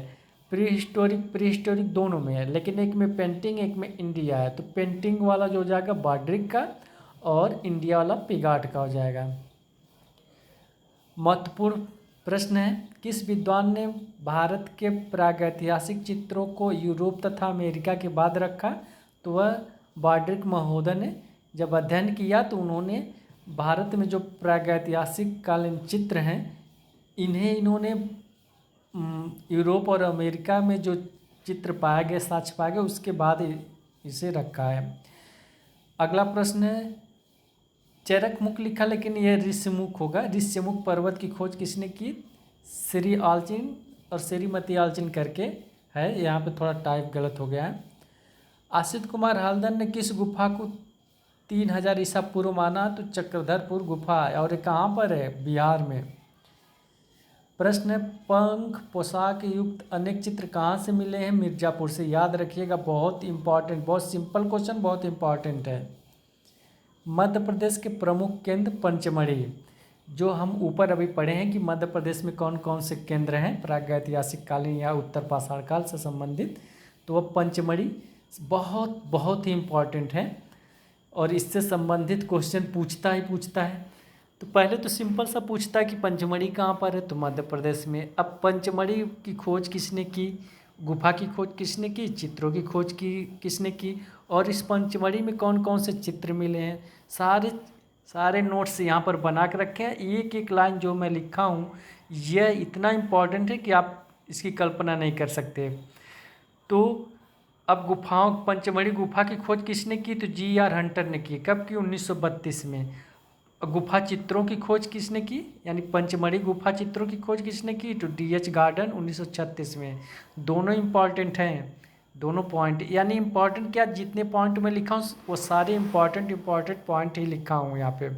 प्री हिस्टोरिक दोनों में है, लेकिन एक में पेंटिंग एक में इंडिया है। तो पेंटिंग वाला जो हो जाएगा बाड्रिक का और इंडिया वाला पिगाट का हो जाएगा। महत्वपूर्ण प्रश्न है, किस विद्वान ने भारत के प्रागैतिहासिक चित्रों को यूरोप तथा अमेरिका के बाद रखा? तो वह बाड्रिक महोदय ने जब अध्ययन किया तो उन्होंने भारत में जो प्रागैतिहासिक कालीन चित्र हैं इन्होंने यूरोप और अमेरिका में जो चित्र पाए गए, साक्ष्य पाए गए, उसके बाद इसे रखा है। अगला प्रश्न है, चरकमुख लिखा लेकिन यह ऋष्यमुख होगा। ऋष्यमुख पर्वत की खोज किसने की? श्री आलचिन और श्रीमती आलचिन करके है, यहाँ पे थोड़ा टाइप गलत हो गया है। आशित कुमार हल्दर ने किस गुफा को 3000 ईसा पूर्व माना? तो चक्रधरपुर गुफा, और ये कहाँ पर है? बिहार में। प्रश्न है, पंख पोशाक युक्त अनेक चित्र कहाँ से मिले हैं? मिर्जापुर से। याद रखिएगा, बहुत इंपॉर्टेंट, बहुत सिंपल क्वेश्चन, बहुत इंपॉर्टेंट है। मध्य प्रदेश के प्रमुख केंद्र पंचमढ़ी, जो हम ऊपर अभी पढ़े हैं कि मध्य प्रदेश में कौन कौन से केंद्र हैं प्रागैतिहासिक कालीन या उत्तर पाषाण काल से संबंधित, तो वह पंचमढ़ी बहुत बहुत ही इम्पॉर्टेंट है और इससे संबंधित क्वेश्चन पूछता है। तो पहले तो सिंपल सा पूछता है कि पंचमढ़ी कहाँ पर है, तो मध्य प्रदेश में। अब पंचमढ़ी की खोज किसने की? गुफा की खोज किसने की? चित्रों की खोज की किसने की? और इस पंचमढ़ी में कौन कौन से चित्र मिले हैं? सारे नोट्स यहाँ पर बना के रखे हैं। एक एक लाइन जो मैं लिखा हूँ यह इतना इम्पॉर्टेंट है कि आप इसकी कल्पना नहीं कर सकते। तो अब पंचमढ़ी गुफा की खोज किसने की? तो GR हंटर ने की। कब की? 1932 में। गुफा चित्रों की खोज किसने की? यानी पंचमढ़ी गुफा चित्रों की खोज किसने की? तो DH गार्डन 1936 में। दोनों इम्पॉर्टेंट हैं, दोनों पॉइंट, यानी इम्पॉर्टेंट क्या, जितने पॉइंट मैं लिखा हूँ वो सारे इम्पॉर्टेंट पॉइंट ही लिखा हूँ यहाँ पे।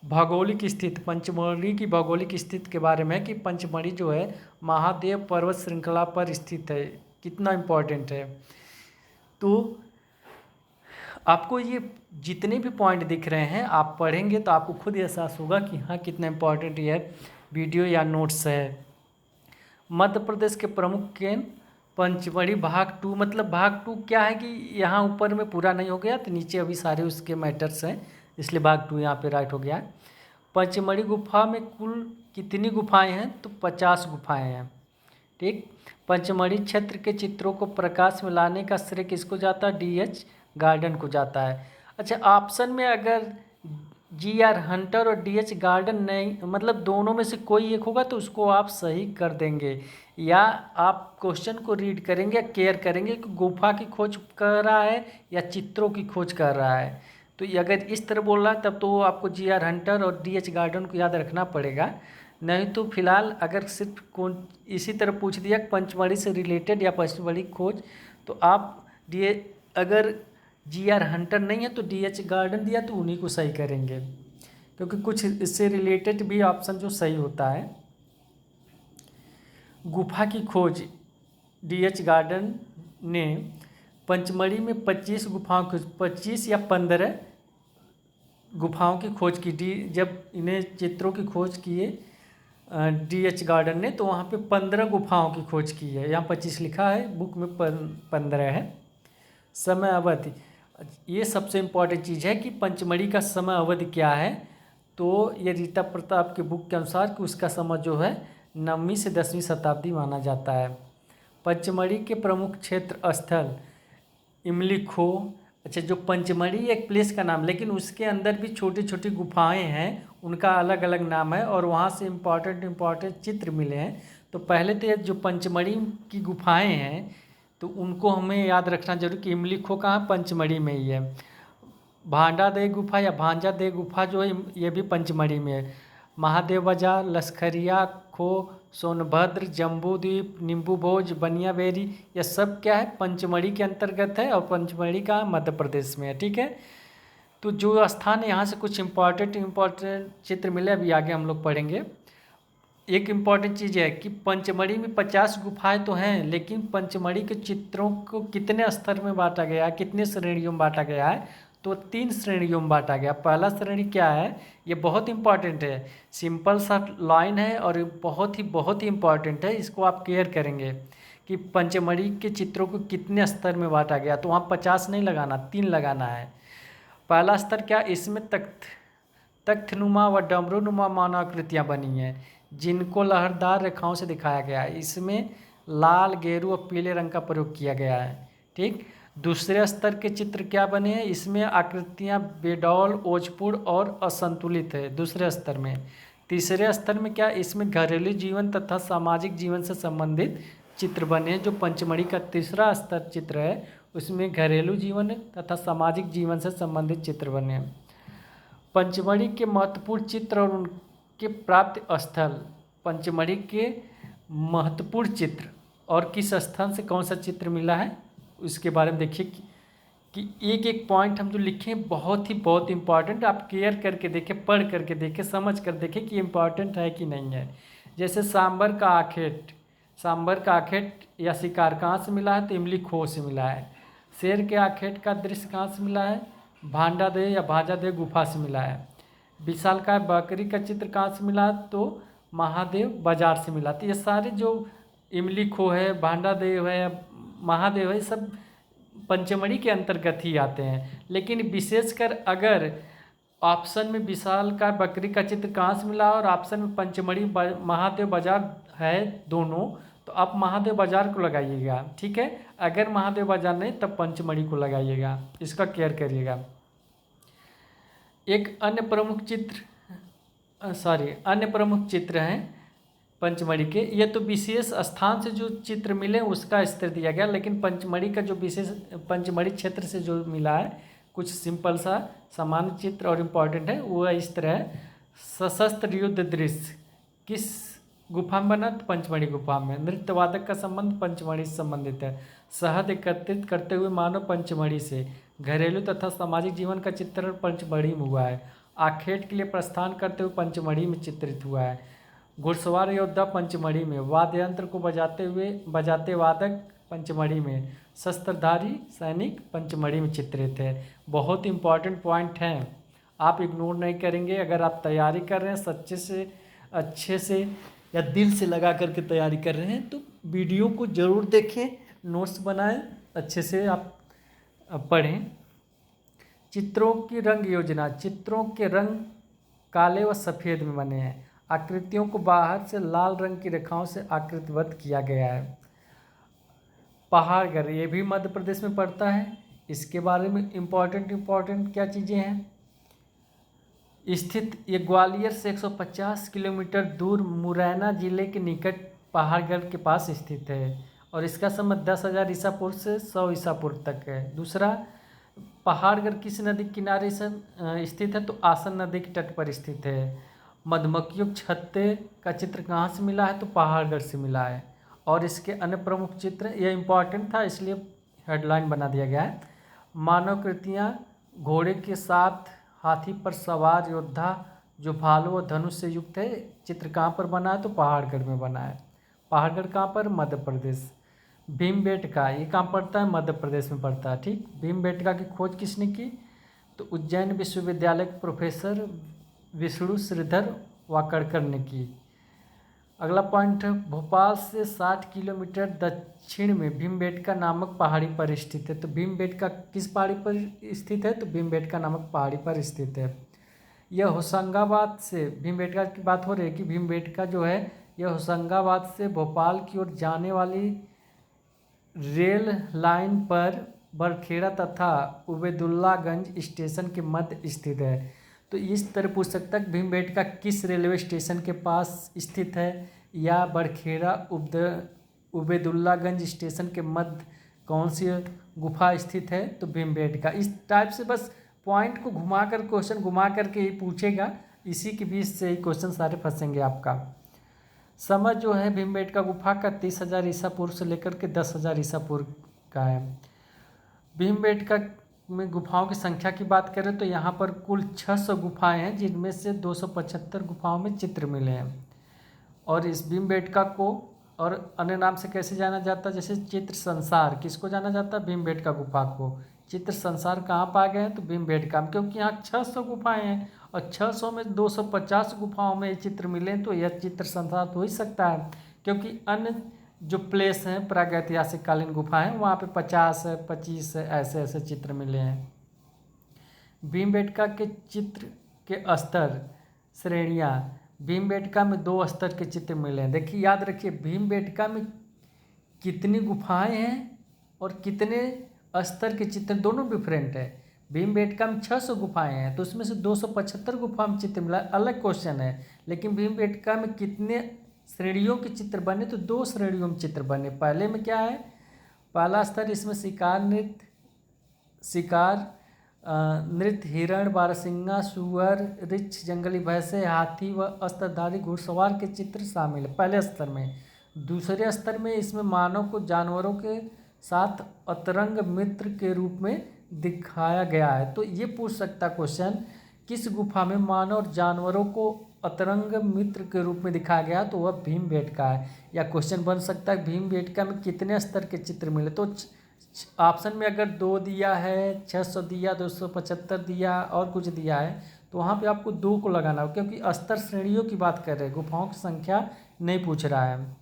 भौगोलिक स्थिति, पंचमढ़ी की भौगोलिक स्थिति के बारे में कि पंचमढ़ी जो है महादेव पर्वत श्रृंखला पर स्थित है, कितना इम्पॉर्टेंट है। तो आपको ये जितने भी पॉइंट दिख रहे हैं आप पढ़ेंगे तो आपको खुद एहसास होगा कि हाँ कितना इम्पोर्टेंट ये वीडियो या नोट्स है। मध्य प्रदेश के प्रमुख केंद्र पंचमढ़ी भाग 2, मतलब भाग 2 क्या है कि यहाँ ऊपर में पूरा नहीं हो गया तो नीचे अभी सारे उसके मैटर्स हैं, इसलिए भाग 2 यहाँ पे राइट हो गया है। पंचमढ़ी गुफा में कुल कितनी गुफाएँ हैं? तो 50 गुफाएँ हैं। ठीक, पंचमढ़ी क्षेत्र के चित्रों को प्रकाश में लाने का श्रेय किसको जाता है? DH गार्डन को जाता है। अच्छा, ऑप्शन में अगर GR हंटर और DH गार्डन नहीं, मतलब दोनों में से कोई एक होगा तो उसको आप सही कर देंगे, या आप क्वेश्चन को रीड करेंगे, केयर करेंगे कि गुफा की खोज कर रहा है या चित्रों की खोज कर रहा है। तो अगर इस तरह बोल रहा है तब तो आपको GR हंटर और DH गार्डन को याद रखना पड़ेगा। नहीं तो फिलहाल अगर सिर्फ इसी तरह पूछ दिया पंचमढ़ी से रिलेटेड या पंचमढ़ी खोज, तो आप अगर GR हंटर नहीं है तो DH गार्डन दिया तो उन्हीं को सही करेंगे, क्योंकि कुछ इससे रिलेटेड भी ऑप्शन जो सही होता है। गुफा की खोज DH गार्डन ने पंचमढ़ी में 25 या 15 गुफाओं की खोज की। जब इन्हें चित्रों की खोज किए DH गार्डन ने तो वहाँ पे 15 गुफाओं की खोज की है। यहाँ 25 लिखा है, बुक में 15 है। समय अवधि, ये सबसे इम्पॉर्टेंट चीज़ है कि पंचमढ़ी का समय अवधि क्या है। तो ये रीता प्रताप के बुक के अनुसार कि उसका समय जो है 9वीं से 10वीं शताब्दी माना जाता है। पंचमढ़ी के प्रमुख क्षेत्र स्थल इमली खो। अच्छा, जो पंचमढ़ी एक प्लेस का नाम, लेकिन उसके अंदर भी छोटी छोटी गुफाएं हैं, उनका अलग अलग नाम है और वहाँ से इम्पॉर्टेंट चित्र मिले हैं। तो पहले तो ये जो पंचमढ़ी की गुफाएं हैं तो उनको हमें याद रखना जरूर कि इमली खो कहाँ? पंचमढ़ी में ही है। भांडा दे गुफा या भांजा दे गुफा जो है ये भी पंचमढ़ी में है। महादेव बाजार, लश्करिया खो, सोनभद्र, जम्बूद्वीप, नींबू भोज, बनियाबेरी, यह सब क्या है? पंचमढ़ी के अंतर्गत है और पंचमढ़ी का मध्य प्रदेश में है। ठीक है, तो जो स्थान है यहाँ से कुछ इम्पॉर्टेंट चित्र मिले, अभी आगे हम लोग पढ़ेंगे। एक इम्पॉर्टेंट चीज़ है कि पंचमढ़ी में 50 गुफाएं तो हैं, लेकिन पंचमढ़ी के चित्रों को कितने स्तर में बांटा गया है, कितने श्रेणियों में बांटा गया है, तो 3 श्रेणियों में बांटा गया। पहला श्रेणी क्या है, ये बहुत इंपॉर्टेंट है, सिंपल सा लाइन है और बहुत ही इंपॉर्टेंट है, इसको आप क्लियर करेंगे कि पंचमढ़ी के चित्रों को कितने स्तर में बांटा गया। तो वहाँ 50 नहीं लगाना, 3 लगाना है। पहला स्तर क्या, इसमें तख्तनुमा व डमरूनुमा मानवाकृतियाँ बनी हैं जिनको लहरदार रेखाओं से दिखाया गया है। इसमें लाल, गेरू और पीले रंग का प्रयोग किया गया है। ठीक। दूसरे स्तर के चित्र क्या बने हैं, इसमें आकृतियाँ बेडौल, ओजपुर और असंतुलित है दूसरे स्तर में। तीसरे स्तर में क्या, इसमें घरेलू जीवन तथा सामाजिक जीवन से संबंधित चित्र बने हैं। जो पंचमढ़ी का तीसरा स्तर चित्र है उसमें घरेलू जीवन तथा सामाजिक जीवन से संबंधित चित्र बने हैं। पंचमढ़ी के महत्वपूर्ण चित्र और उनके प्राप्त स्थल। पंचमढ़ी के महत्वपूर्ण चित्र और किस स्थान से कौन सा चित्र मिला है उसके बारे में देखिए कि एक एक पॉइंट हम जो लिखे हैं बहुत इंपॉर्टेंट, आप क्लियर करके देखें, पढ़ करके देखें, समझ कर देखें कि इम्पॉर्टेंट है कि नहीं है। जैसे सांबर का आखेट या शिकार कहाँ से मिला है, तो इमली खो से मिला है। शेर के आखेट का दृश्य कहाँ से मिला है, भांडादेव या भाजादेव गुफा से मिला है। विशालकाय बकरी का चित्र कहाँ से मिला है, तो महादेव बाजार से मिला। तो ये सारे जो इमली खो है, भांडादेव है, महादेव है, सब पंचमढ़ी के अंतर्गत ही आते हैं। लेकिन विशेषकर अगर ऑप्शन में विशालकाय बकरी का चित्र कहाँ से मिला और ऑप्शन में पंचमढ़ी महादेव बाजार है दोनों, तो आप महादेव बाजार को लगाइएगा। ठीक है, अगर महादेव बाजार नहीं तब पंचमढ़ी को लगाइएगा, इसका केयर करिएगा। एक अन्य प्रमुख चित्र हैं पंचमढ़ी के, ये तो विशेष स्थान से जो चित्र मिले उसका स्तर दिया गया, लेकिन पंचमढ़ी का जो विशेष पंचमढ़ी क्षेत्र से जो मिला है कुछ सिंपल सा सामान्य चित्र और इम्पॉर्टेंट है, वो इस तरह है। सशस्त्र युद्ध दृश्य किस गुफा में बना, तो पंचमढ़ी गुफा में। नृत्यवादक का संबंध पंचमढ़ी से संबंधित है। शहद एकत्रित करते हुए मानव पंचमढ़ी से। घरेलू तथा सामाजिक जीवन का चित्रण पंचमढ़ी में हुआ है। आखेट के लिए प्रस्थान करते हुए पंचमढ़ी में चित्रित हुआ है। घुड़सवार योद्धा पंचमढ़ी में। वाद्य यंत्र को बजाते वादक पंचमढ़ी में। शस्त्रधारी सैनिक पंचमढ़ी में चित्रित है। बहुत इंपॉर्टेंट पॉइंट हैं, आप इग्नोर नहीं करेंगे। अगर आप तैयारी कर रहे हैं सच्चे से, अच्छे से या दिल से लगा करके तैयारी कर रहे हैं तो वीडियो को ज़रूर देखें, नोट्स बनाएं, अच्छे से आप पढ़ें। चित्रों की रंग योजना। चित्रों के रंग काले व सफ़ेद में बने हैं। आकृतियों को बाहर से लाल रंग की रेखाओं से आकृतिबद्ध किया गया है। पहाड़गढ़, ये भी मध्य प्रदेश में पड़ता है। इसके बारे में इम्पॉर्टेंट क्या चीज़ें हैं स्थित, ये ग्वालियर से 150 किलोमीटर दूर मुरैना जिले के निकट पहाड़गढ़ के पास स्थित है और इसका समय 10,000 ईसा पूर्व से 100 ईसा पूर्व तक है। दूसरा, पहाड़गढ़ किस नदी के किनारे से स्थित है, तो आसन नदी के तट पर स्थित है। मधुमक्खियों छत्ते का चित्र कहाँ से मिला है, तो पहाड़गढ़ से मिला है। और इसके अन्य प्रमुख चित्र, यह इम्पॉर्टेंट था इसलिए हेडलाइन बना दिया गया है। मानवकृतियाँ, घोड़े के साथ हाथी पर सवार योद्धा जो भालू और धनुष से युक्त है, चित्र कहाँ पर बना है, तो पहाड़गढ़ में बना है। पहाड़गढ़ कहाँ पर, मध्य प्रदेश। भीमबेटका, ये कहाँ पड़ता है, मध्य प्रदेश में पड़ता है। ठीक, भीमबेटका की खोज किसने की, तो उज्जैन विश्वविद्यालय के प्रोफेसर विष्णु श्रीधर वाकड़कर ने की। अगला पॉइंट है, भोपाल से 60 किलोमीटर दक्षिण में भीमबेटका नामक पहाड़ी पर स्थित है। तो भीमबेटका किस पहाड़ी पर स्थित है, तो भीमबेटका नामक पहाड़ी पर स्थित है। यह होशंगाबाद से, भीमबेटका की बात हो रही है कि भीमबेटका जो है यह होशंगाबाद से भोपाल की ओर जाने वाली रेल लाइन पर बरखेड़ा तथा उबैदुल्लागंज स्टेशन के मध्य स्थित है। तो इस तरह पूछ सकता है भीमबेटका किस रेलवे स्टेशन के पास स्थित है या बरखेड़ा उबैदुल्लागंज स्टेशन के मध्य कौन सी गुफा स्थित है, तो भीमबेटका। इस टाइप से बस पॉइंट को घुमा कर क्वेश्चन घुमा करके ही पूछेगा, इसी के बीच से ही क्वेश्चन सारे फंसेंगे आपका। समय जो है भीमबेटका गुफा का 30,000 ईसा पूर्व से लेकर के 10,000 ईसा पूर्व का है। भीमबेटका में गुफाओं की संख्या की बात करें तो यहाँ पर कुल 600 गुफाएं हैं, जिनमें से 275 गुफाओं में चित्र मिले हैं। और इस भीमबेटका को और अन्य नाम से कैसे जाना जाता है, जैसे चित्र संसार किसको जाना जाता है, भीमबेटका गुफा को। चित्र संसार कहाँ पाए गए हैं, तो भीमबेटका में, क्योंकि यहाँ 600 गुफाएं हैं और 600 में 250 गुफाओं में ये चित्र मिले, तो यह चित्र संसार तो हो ही सकता है, क्योंकि अन्य जो प्लेस हैं प्रागैतिहासिक कालीन गुफाएं वहाँ पे 50 है, 25 है, ऐसे ऐसे चित्र मिले हैं। भीमबेटका के चित्र के स्तर श्रेणियाँ, भीमबेटका में 2 स्तर के चित्र मिले हैं। देखिए याद रखिए, भीमबेटका में कितनी गुफाएं हैं और कितने स्तर के चित्र दोनों डिफरेंट है। भीमबेटका में 600 गुफाएं हैं तो उसमें से 275 गुफा में चित्र मिला, अलग क्वेश्चन है। लेकिन भीमबेटका में कितने श्रेणियों के चित्र बने, तो 2 श्रेणियों में चित्र बने। पहले में क्या है, पहला स्तर इसमें शिकार नृत्य, हिरण, बारहसिंगा, सुअर, रिछ, जंगली भैंसे, हाथी व अस्त्रधारी घुड़सवार के चित्र शामिल है पहले स्तर में। दूसरे स्तर में इसमें मानव को जानवरों के साथ अतरंग मित्र के रूप में दिखाया गया है। तो ये पूछ सकता क्वेश्चन, किस गुफा में मानव और जानवरों को अतरंग मित्र के रूप में दिखाया गया, तो वह भीमबेटका है। या क्वेश्चन बन सकता है भीमबेटका में कितने स्तर के चित्र मिले, तो ऑप्शन में अगर 2 दिया है, 600 दिया, 275 दिया और कुछ दिया है, तो वहाँ पे आपको 2 को लगाना हो, क्योंकि स्तर श्रेणियों की बात कर रहे हैं, गुफाओं की संख्या नहीं पूछ रहा है।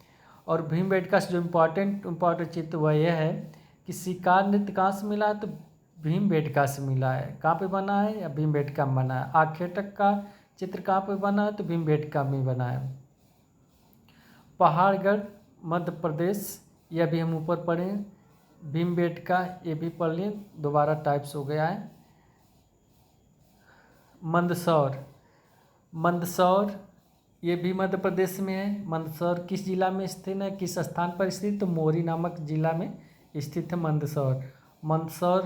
और भीमबेटका से जो इम्पॉर्टेंट चित्र वह यह है कि शिकार नृत्य कहाँ से मिला है, तो भीमबेटका से मिला है। कहाँ पे बना है, या भीमबेटका में बना है। आखेटक का चित्र कहाँ पे बना है, तो भीमबेटका में बना है। पहाड़गढ़ मध्य प्रदेश, यह भी हम ऊपर पढ़े। भीमबेटका ये भी पढ़ लें, दोबारा टाइप्स हो गया है। मंदसौर ये भी मध्य प्रदेश में है। मंदसौर किस जिला में स्थित है, किस स्थान पर स्थित, तो मोरी नामक जिला में स्थित है मंदसौर। मंदसौर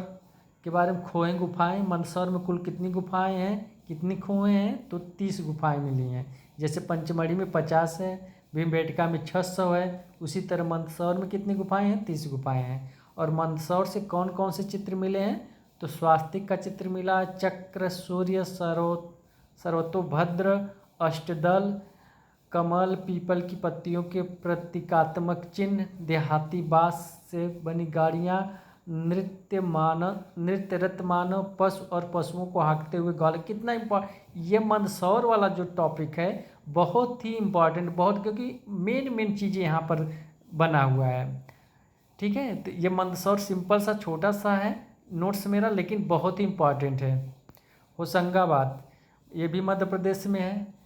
के बारे में खोए गुफाएं, मंदसौर में कुल कितनी गुफाएं हैं, कितनी खोए हैं, तो 30 गुफाएं मिली हैं। जैसे पंचमढ़ी में 50 है, भीमबेटका में 600 है, उसी तरह मंदसौर में कितनी गुफाएं हैं, 30 गुफाएं हैं। और मंदसौर से कौन कौन से चित्र मिले हैं, तो स्वास्तिक का चित्र मिला, चक्र, सूर्य, सर्वतोभद्र, अष्टदल, कमल, पीपल की पत्तियों के प्रतीकात्मक चिन्ह, देहाती बांस से बनी गाड़ियाँ, नृत्यरत मानव, पशु और पशुओं को हाँकते हुए ग्वाल। कितना ये मंदसौर वाला जो टॉपिक है बहुत ही इम्पॉर्टेंट, बहुत, क्योंकि मेन चीज़ें यहाँ पर बना हुआ है। ठीक है, तो ये मंदसौर सिंपल सा छोटा सा है नोट्स मेरा, लेकिन बहुत ही इम्पॉर्टेंट है। होशंगाबाद ये भी मध्य प्रदेश में है।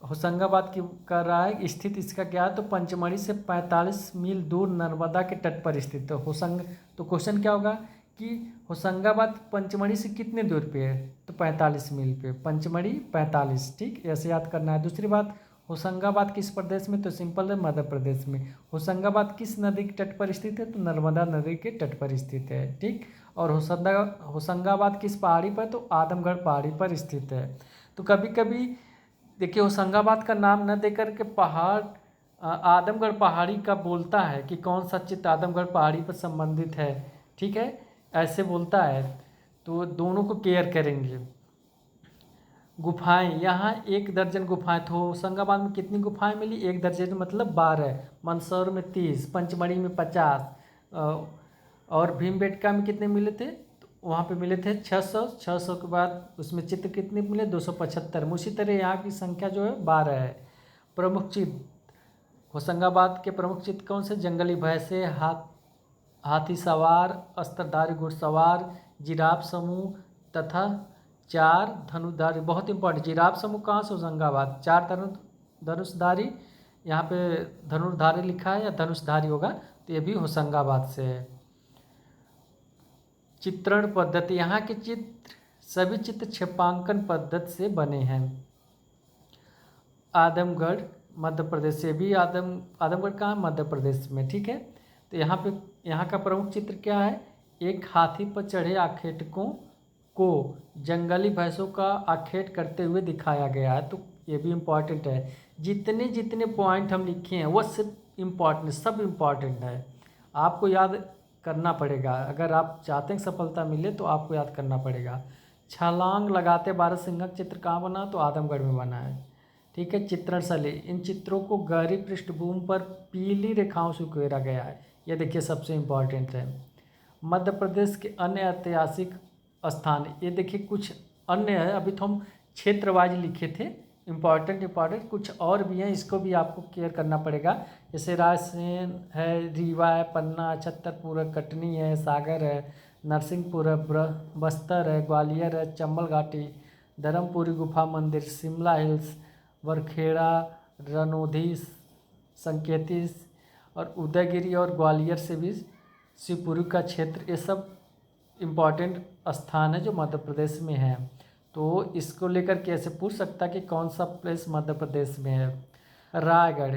होशंगाबाद की कर रहा है स्थित, इसका क्या है, तो पंचमढ़ी से 45 मील दूर नर्मदा के तट पर स्थित है। तो क्वेश्चन क्या होगा कि होशंगाबाद पंचमढ़ी से कितने दूर पे है, तो 45 मील पे, पंचमढ़ी 45, ठीक, ऐसे याद करना है। दूसरी बात, होशंगाबाद किस प्रदेश में, तो सिंपल है मध्य प्रदेश में। होशंगाबाद किस नदी के तट पर स्थित है, तो नर्मदा नदी के तट पर स्थित है, ठीक। और होशंगाबाद किस पहाड़ी पर, तो आदमगढ़ पहाड़ी पर स्थित है। तो कभी कभी देखिए होशंगाबाद का नाम न देकर के पहाड़ आदमगढ़ पहाड़ी का बोलता है कि कौन सा चित्र आदमगढ़ पहाड़ी पर संबंधित है, ठीक है, ऐसे बोलता है। तो दोनों को केयर करेंगे। गुफाएं, यहाँ 1 दर्जन गुफाएं, तो होशंगाबाद में कितनी गुफाएं मिली, 1 दर्जन मतलब 12, मंदसौर में 30, पंचमढ़ी में 50, और भीमबेटका में कितने मिले थे, तो वहाँ पे मिले थे 600 के बाद उसमें चित्र कितने मिले, 275। उसी तरह यहाँ की संख्या जो है 12 है। प्रमुख चित्र, होशंगाबाद के प्रमुख चित्र कौन से, जंगली भैंसे, हाथी सवार, अस्त्रधारी घुड़सवार, जिराफ समूह तथा 4 धनुषधारी। बहुत इंपॉर्टेंट, जिराफ समूह कहाँ से, होशंगाबाद। 4 धनुषधारी, यहाँ पे धनुषधारी लिखा है या धनुषधारी होगा, तो ये भी होशंगाबाद से है। चित्रण पद्धति, यहाँ के सभी चित्र क्षेपांकन पद्धति से बने हैं। आदमगढ़ मध्य प्रदेश से भी, आदमगढ़ कहाँ, मध्य प्रदेश में, ठीक है। तो यहाँ का प्रमुख चित्र क्या है, एक हाथी पर चढ़े आखेटकों को जंगली भैंसों का आखेट करते हुए दिखाया गया है। तो ये भी इम्पॉर्टेंट है। जितने पॉइंट हम लिखे हैं वो सब इम्पॉर्टेंट है, आपको याद करना पड़ेगा। अगर आप चाहते हैं सफलता मिले तो आपको याद करना पड़ेगा। छलांग लगाते बारहसिंगा चित्र कहाँ बना, तो आदमगढ़ में बना है। ठीक है। चित्रण शैली, इन चित्रों को गहरी पृष्ठभूमि पर पीली रेखाओं से उकेरा गया है। यह देखिए सबसे इम्पोर्टेंट है। मध्य प्रदेश के अन्य ऐतिहासिक स्थान, ये देखिए कुछ अन्य है, अभी तो हम क्षेत्र वाइज लिखे थे। इम्पॉर्टेंट कुछ और भी हैं, इसको भी आपको केयर करना पड़ेगा। जैसे रायसेन है, रीवा है, पन्ना, छतरपुर है, कटनी है, सागर है, नरसिंहपुर है, बस्तर है, ग्वालियर है, चंबल घाटी, धर्मपुरी गुफा मंदिर, शिमला हिल्स, वरखेड़ा, रनौधी, संकेती और उदयगिरी और ग्वालियर से भी शिवपुरी का क्षेत्र, ये सब इम्पॉर्टेंट स्थान है जो मध्य प्रदेश में है। तो इसको लेकर कैसे पूछ सकता कि कौन सा प्लेस मध्य प्रदेश में है। रायगढ़,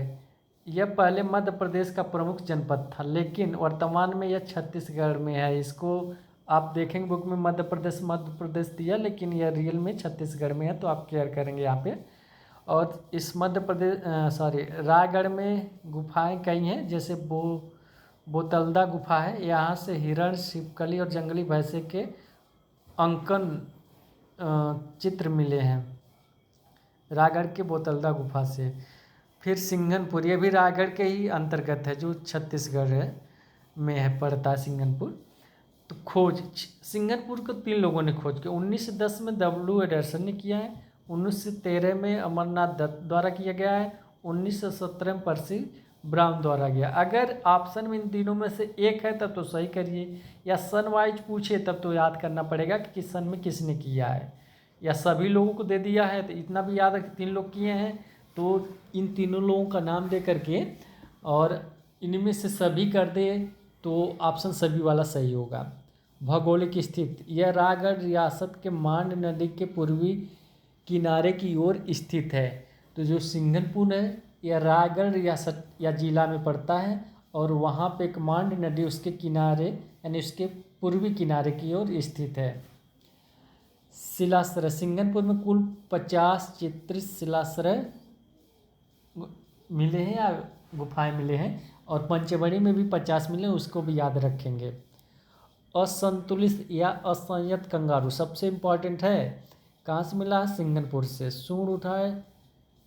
यह पहले मध्य प्रदेश का प्रमुख जनपद था, लेकिन वर्तमान में यह छत्तीसगढ़ में है। इसको आप देखेंगे बुक में मध्य प्रदेश दिया, लेकिन यह रियल में छत्तीसगढ़ में है, तो आप केयर करेंगे यहाँ पे। और इस रायगढ़ में गुफाएं कई हैं, जैसे बोतलदा गुफा है। यहाँ से हिरण, छिपकली और जंगली भैंसे के अंकन चित्र मिले हैं रायगढ़ के बोतलदा गुफा से। फिर सिंघनपुर, ये भी रायगढ़ के ही अंतर्गत है, जो छत्तीसगढ़ में है, पड़ता है सिंघनपुर। तो खोज, सिंघनपुर को 3 लोगों ने खोज किया। 1910 में W. एडरसन ने किया है, 1913 में अमरनाथ दत्त द्वारा किया गया है, 1917 में पर्सी ब्राउन द्वारा किया। अगर ऑप्शन में इन तीनों में से एक है तब तो सही करिए, या सन वाइज पूछे तब तो याद करना पड़ेगा कि किस सन में किसने किया है, या सभी लोगों को दे दिया है तो इतना भी याद है कि 3 लोग किए हैं, तो इन तीनों लोगों का नाम दे करके और इनमें से सभी कर दे तो ऑप्शन सभी वाला सही होगा। भौगोलिक स्थिति, यह रायगढ़ रियासत के मांड नदी के पूर्वी किनारे की ओर स्थित है। तो जो सिंघनपुर है यह रायगढ़ रियासत या जिला में पड़ता है, और वहाँ पे एक मांड नदी उसके किनारे यानी उसके पूर्वी किनारे की ओर स्थित है। शिलाश्रय, सिंघनपुर में कुल 50 चित्रित शिलाश्रय मिले हैं या गुफाएं मिले हैं, और पंचमढ़ी में भी 50 मिले, उसको भी याद रखेंगे। असंतुलित या असंयत कंगारू सबसे इम्पॉर्टेंट है, कहाँ से मिला? सिंघनपुर से। सूंड उठाए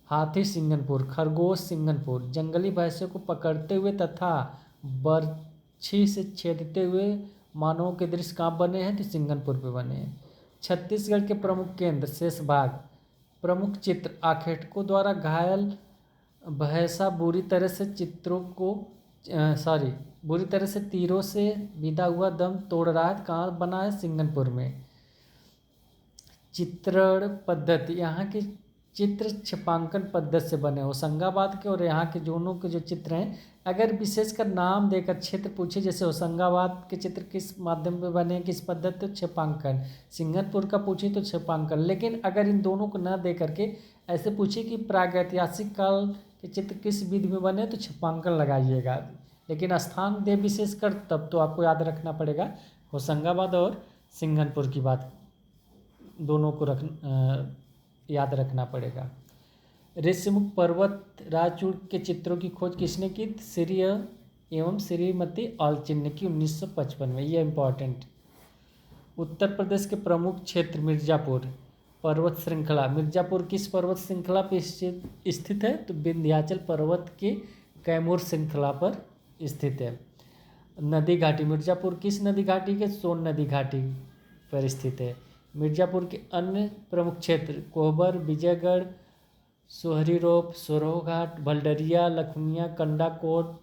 हाथी सिंघनपुर, खरगोश सिंघनपुर, जंगली भैंसों को पकड़ते हुए तथा बर्छी से छेदते हुए मानवों के दृश्य कहाँ बने हैं? तो सिंघनपुर पे बने हैं। छत्तीसगढ़ के प्रमुख केंद्र शेष भाग, प्रमुख चित्र, आखेटकों द्वारा घायल भैंसा बुरी तरह से तीरों से विदा हुआ दम तोड़ रहा है, कहाँ बना है? सिंघनपुर में। चित्रण पद्धति, यहाँ के चित्र छपांकन पद्धति से बने, होशंगाबाद के और यहाँ के दोनों के जो चित्र हैं, अगर विशेषकर नाम देकर क्षेत्र पूछे, जैसे होशंगाबाद के चित्र किस माध्यम पे बने, किस पद्धति, तो छपांकन। सिंघनपुर का पूछे तो छपांकन। लेकिन अगर इन दोनों को न दे करके ऐसे पूछे कि प्रागैतिहासिक काल के चित्र किस विधि में बने, तो छपांकन लगाइएगा। लेकिन स्थान दे विशेषकर तब तो आपको याद रखना पड़ेगा, होशंगाबाद और सिंघनपुर की बात दोनों को याद रखना पड़ेगा। ऋषिमुख पर्वत राजचूड़ के चित्रों की खोज किसने की? श्री एवं श्रीमती ऑलचिन ने की 1955 में। यह इम्पॉर्टेंट। उत्तर प्रदेश के प्रमुख क्षेत्र मिर्जापुर पर्वत श्रृंखला, मिर्जापुर किस पर्वत श्रृंखला पर स्थित है? तो विंध्याचल पर्वत के कैमूर श्रृंखला पर स्थित है। नदी घाटी, मिर्जापुर किस नदी घाटी के? सोन नदी घाटी पर स्थित है। मिर्जापुर के अन्य प्रमुख क्षेत्र कोहबर, विजयगढ़, सोहरीरोप, सोरोघाट, भलडरिया, लखनिया, कंडाकोट,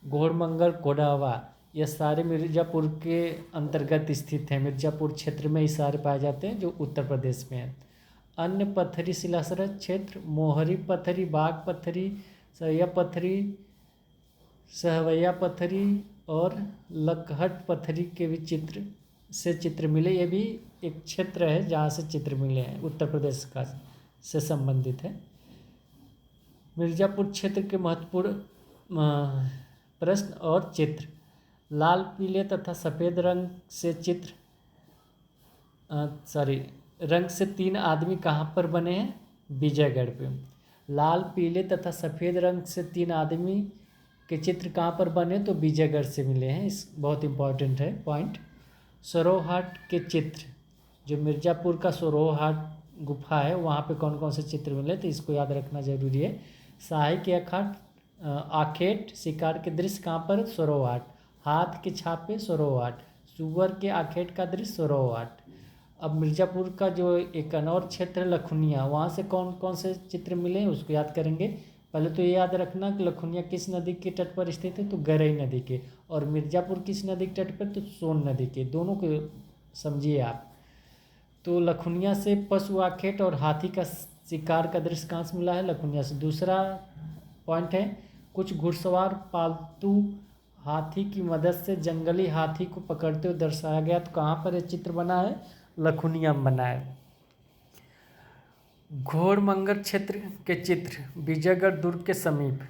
घोड़मंगल, कोडावा, ये सारे मिर्जापुर के अंतर्गत स्थित हैं। मिर्जापुर क्षेत्र में ये सारे पाए जाते हैं जो उत्तर प्रदेश में हैं। अन्य पत्थरी शिलाश्रय क्षेत्र मोहरी पत्थरी, बाघ पत्थरी, सहवैया पत्थरी और लकहट पत्थरी के भी चित्र मिले। ये भी एक क्षेत्र है जहाँ से चित्र मिले हैं, उत्तर प्रदेश का से संबंधित है। मिर्जापुर क्षेत्र के महत्वपूर्ण प्रश्न और चित्र, लाल पीले तथा सफ़ेद रंग से 3 आदमी कहाँ पर बने हैं? विजयगढ़ पे। लाल पीले तथा सफ़ेद रंग से 3 आदमी के चित्र कहाँ पर बने? तो विजयगढ़ से मिले हैं। इस बहुत इम्पोर्टेंट है पॉइंट। सरोहाट के चित्र, जो मिर्जापुर का सरोहाट गुफा है वहाँ पे कौन कौन से चित्र मिले, तो इसको याद रखना जरूरी है। शाही के आखेट शिकार के दृश्य कहाँ पर, सरोहाट। हाथ के छापे सरोहाट। सुअर के आखेट का दृश्य सरोहाट। अब मिर्ज़ापुर का जो एक और क्षेत्र है लखुनिया, वहाँ से कौन कौन से चित्र मिले हैं उसको याद करेंगे। पहले तो ये याद रखना कि लखुनिया किस नदी के तट पर स्थित है, तो गरई नदी के, और मिर्ज़ापुर किस नदी के तट पर, तो सोन नदी के, दोनों को समझिए आप। तो लखुनिया से पशु आखेट और हाथी का शिकार का दृश्य कहाँ से मिला है, लखुनिया से। दूसरा पॉइंट है, कुछ घुड़सवार पालतू हाथी की मदद से जंगली हाथी को पकड़ते हुए दर्शाया गया, तो कहाँ पर यह चित्र बना है, लखुनिया में बना है। घोड़मंगर क्षेत्र के चित्र, विजयगढ़ दुर्ग के समीप।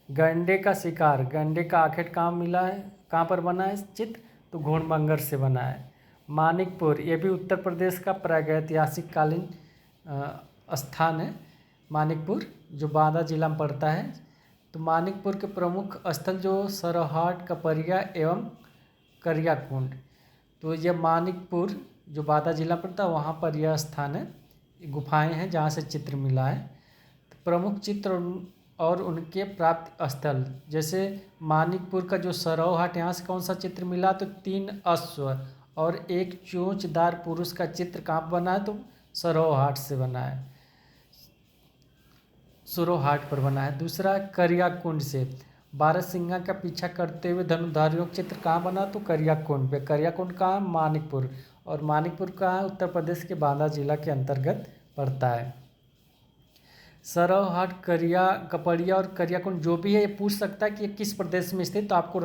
गंडे का शिकार, गंडे का आखेट कहाँ मिला है, कहाँ पर बना है चित्र, तो घोड़मंगर से बना है। मानिकपुर, ये भी उत्तर प्रदेश का प्रागैतिहासिक कालीन स्थान है। मानिकपुर जो बांदा जिला में पड़ता है। तो मानिकपुर के प्रमुख स्थल जो सरहाट, कपरिया एवं करियाकुंड, तो ये मानिकपुर जो बांदा जिला में पड़ता है वहाँ पर यह स्थान है, गुफाएं हैं जहाँ से चित्र मिला है। तो प्रमुख चित्र और उनके प्राप्त स्थल, जैसे मानिकपुर का जो सरौहाट, यहाँ से कौन सा चित्र मिला, तो 3 अश्व और एक चोंचदार पुरुष का चित्र कहाँ बना है, तो सरौहाट से बना है, सुरोहाट पर बना है। दूसरा करियाकुंड से 12 सिंगा का पीछा करते हुए धनुधारियों का चित्र कहाँ बना, तो करियाकुंड पे। करियाकुंड कहाँ, मानिकपुर, और मानिकपुर कहाँ, उत्तर प्रदेश के बांदा जिला के अंतर्गत पड़ता है। सरौहाट, कपड़िया और करियाकुंड जो भी है, ये पूछ सकता है कि ये किस प्रदेश में स्थित, तो आपको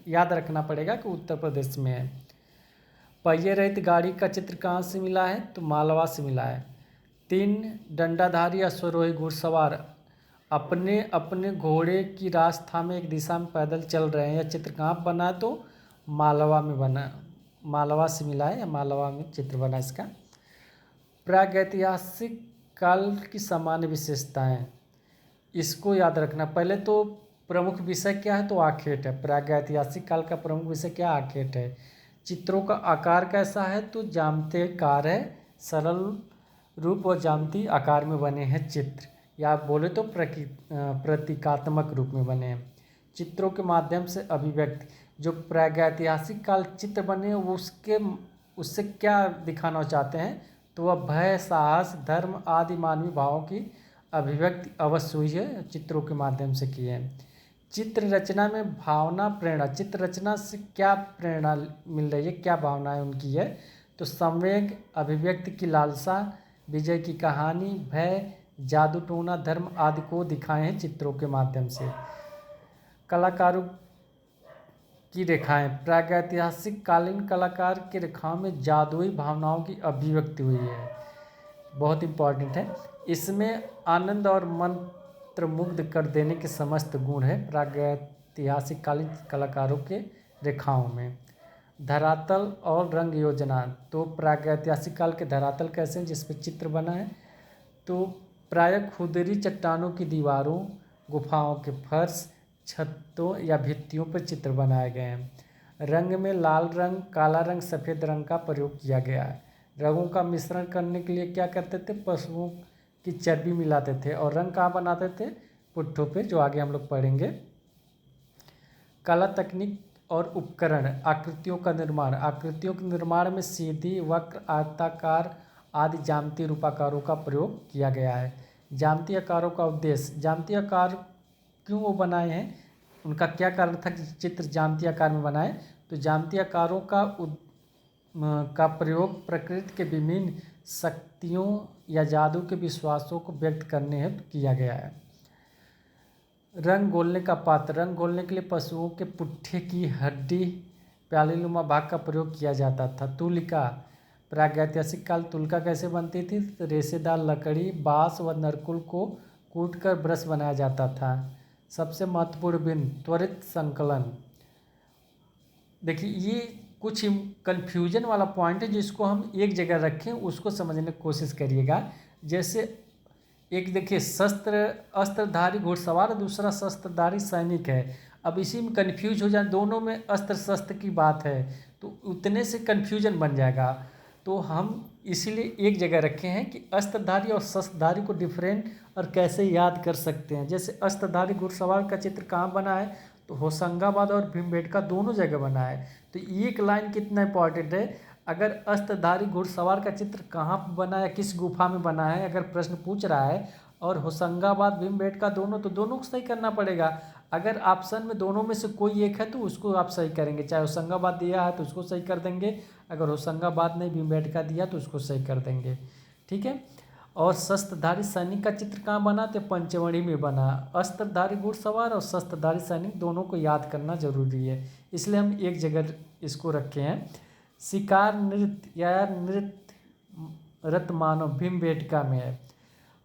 याद रखना पड़ेगा कि उत्तर प्रदेश में है। पहिए रहित गाड़ी का चित्र कहाँ से मिला है, तो मालवा से मिला है। 3 डंडाधारी अश्वरोही घुड़सवार अपने अपने घोड़े की रास्ता में एक दिशा में पैदल चल रहे हैं, यह चित्र कहाँ बना है, तो मालवा में बना, मालवा से मिला है, या मालवा में चित्र बना इसका। प्रागैतिहासिक काल की सामान्य विशेषताएं, इसको याद रखना। पहले तो प्रमुख विषय क्या है, तो आखेट है। प्रागैतिहासिक काल का प्रमुख विषय क्या, आखेट है। चित्रों का आकार कैसा है, तो जामतेकार है, सरल रूप और जामती आकार में बने हैं चित्र, या बोले तो प्रतीकात्मक रूप में बने हैं। चित्रों के माध्यम से अभिव्यक्ति, जो प्रागैतिहासिक काल चित्र बने हैं वो उससे क्या दिखाना चाहते हैं, तो वह भय, साहस, धर्म आदि मानवीय भावों की अभिव्यक्ति अवश्य हुई है, चित्रों के माध्यम से की है। चित्र रचना में भावना, प्रेरणा, चित्र रचना से क्या प्रेरणा मिल रही है, क्या भावनाएं उनकी है, तो संवेग, अभिव्यक्ति की लालसा, विजय की कहानी, भय, जादू टोना, धर्म आदि को दिखाए हैं चित्रों के माध्यम से। कलाकारों की रेखाएं, प्रागैतिहासिक कालीन कलाकार की रेखाओं में जादुई भावनाओं की अभिव्यक्ति हुई है, बहुत इंपॉर्टेंट है। इसमें आनंद और मंत्रमुग्ध कर देने के समस्त गुण है प्रागैतिहासिक कालीन कलाकारों के रेखाओं में। धरातल और रंग योजना, तो प्रागैतिहासिक काल के धरातल कैसे हैं, जिस पर चित्र बना है, तो प्रायः खुदरी चट्टानों की दीवारों, गुफाओं के फर्श, छतों या भित्तियों पर चित्र बनाए गए हैं। रंग में लाल रंग, काला रंग, सफ़ेद रंग का प्रयोग किया गया है। रंगों का मिश्रण करने के लिए क्या करते थे, पशुओं की चर्बी मिलाते थे, और रंग कहाँ बनाते थे, पुट्ठों पे, जो आगे हम लोग पढ़ेंगे। कला तकनीक और उपकरण, आकृतियों का निर्माण, आकृतियों के निर्माण में सीधी, वक्र, आयताकार आदि ज्यामितीय रूपाकारों का प्रयोग किया गया है। ज्यामितीय आकारों का उद्देश्य, ज्यामितीय आकार क्यों वो बनाए हैं, उनका क्या कारण था कि चित्र ज्यामितीय आकार में बनाए, तो ज्यामितीय आकारों का प्रयोग प्रकृति के विभिन्न शक्तियों या जादू के विश्वासों को व्यक्त करने हेतु किया गया है। रंग घोलने का पात्र, रंग घोलने के लिए पशुओं के पुट्ठे की हड्डी, प्यालीनुमा भाग का प्रयोग किया जाता था। तुलिका, प्रागैतिहासिक काल तुलिका कैसे बनती थी, तो रेशेदार लकड़ी, बाँस व नरकुल को कूटकर ब्रश बनाया जाता था। सबसे महत्वपूर्ण बिंदु, त्वरित संकलन। देखिए ये कुछ कन्फ्यूजन वाला पॉइंट है, जिसको हम एक जगह रखें, उसको समझने की कोशिश करिएगा। जैसे एक देखिए अस्त्रधारी घुड़सवार, दूसरा शस्त्रधारी सैनिक है। अब इसी में कन्फ्यूज हो जाए, दोनों में अस्त्र शस्त्र की बात है, तो उतने से कन्फ्यूजन बन जाएगा। तो हम इसीलिए एक जगह रखे हैं कि अस्त्रधारी और शस्त्रधारी को डिफरेंट और कैसे याद कर सकते हैं। जैसे अस्त्रधारी घुड़सवार का चित्र कहाँ बना है, तो होशंगाबाद और भीमबेटका दोनों जगह बना है। तो एक लाइन कितना इंपॉर्टेंट है, अगर अस्त्रधारी घुड़सवार का चित्र कहाँ बना है, किस गुफा में बना है, अगर प्रश्न पूछ रहा है, और होशंगाबाद भीमबेटका दोनों, तो दोनों को सही करना पड़ेगा। अगर ऑप्शन में दोनों में से कोई एक है तो उसको आप सही करेंगे, चाहे होशंगाबाद दिया है तो उसको सही कर देंगे, अगर होशंगाबाद नहीं भीमबेटका दिया तो उसको सही कर देंगे। ठीक है। और शस्त्रधारी सैनिक का चित्र कहाँ बना, तो पंचमढ़ी में बना। अस्त्रधारी घुड़सवार और शस्त्रधारी सैनिक दोनों को याद करना जरूरी है, इसलिए हम एक जगह इसको रखे हैं। शिकार नृत्य या नृत्य रत मानव भीमबेटका में है।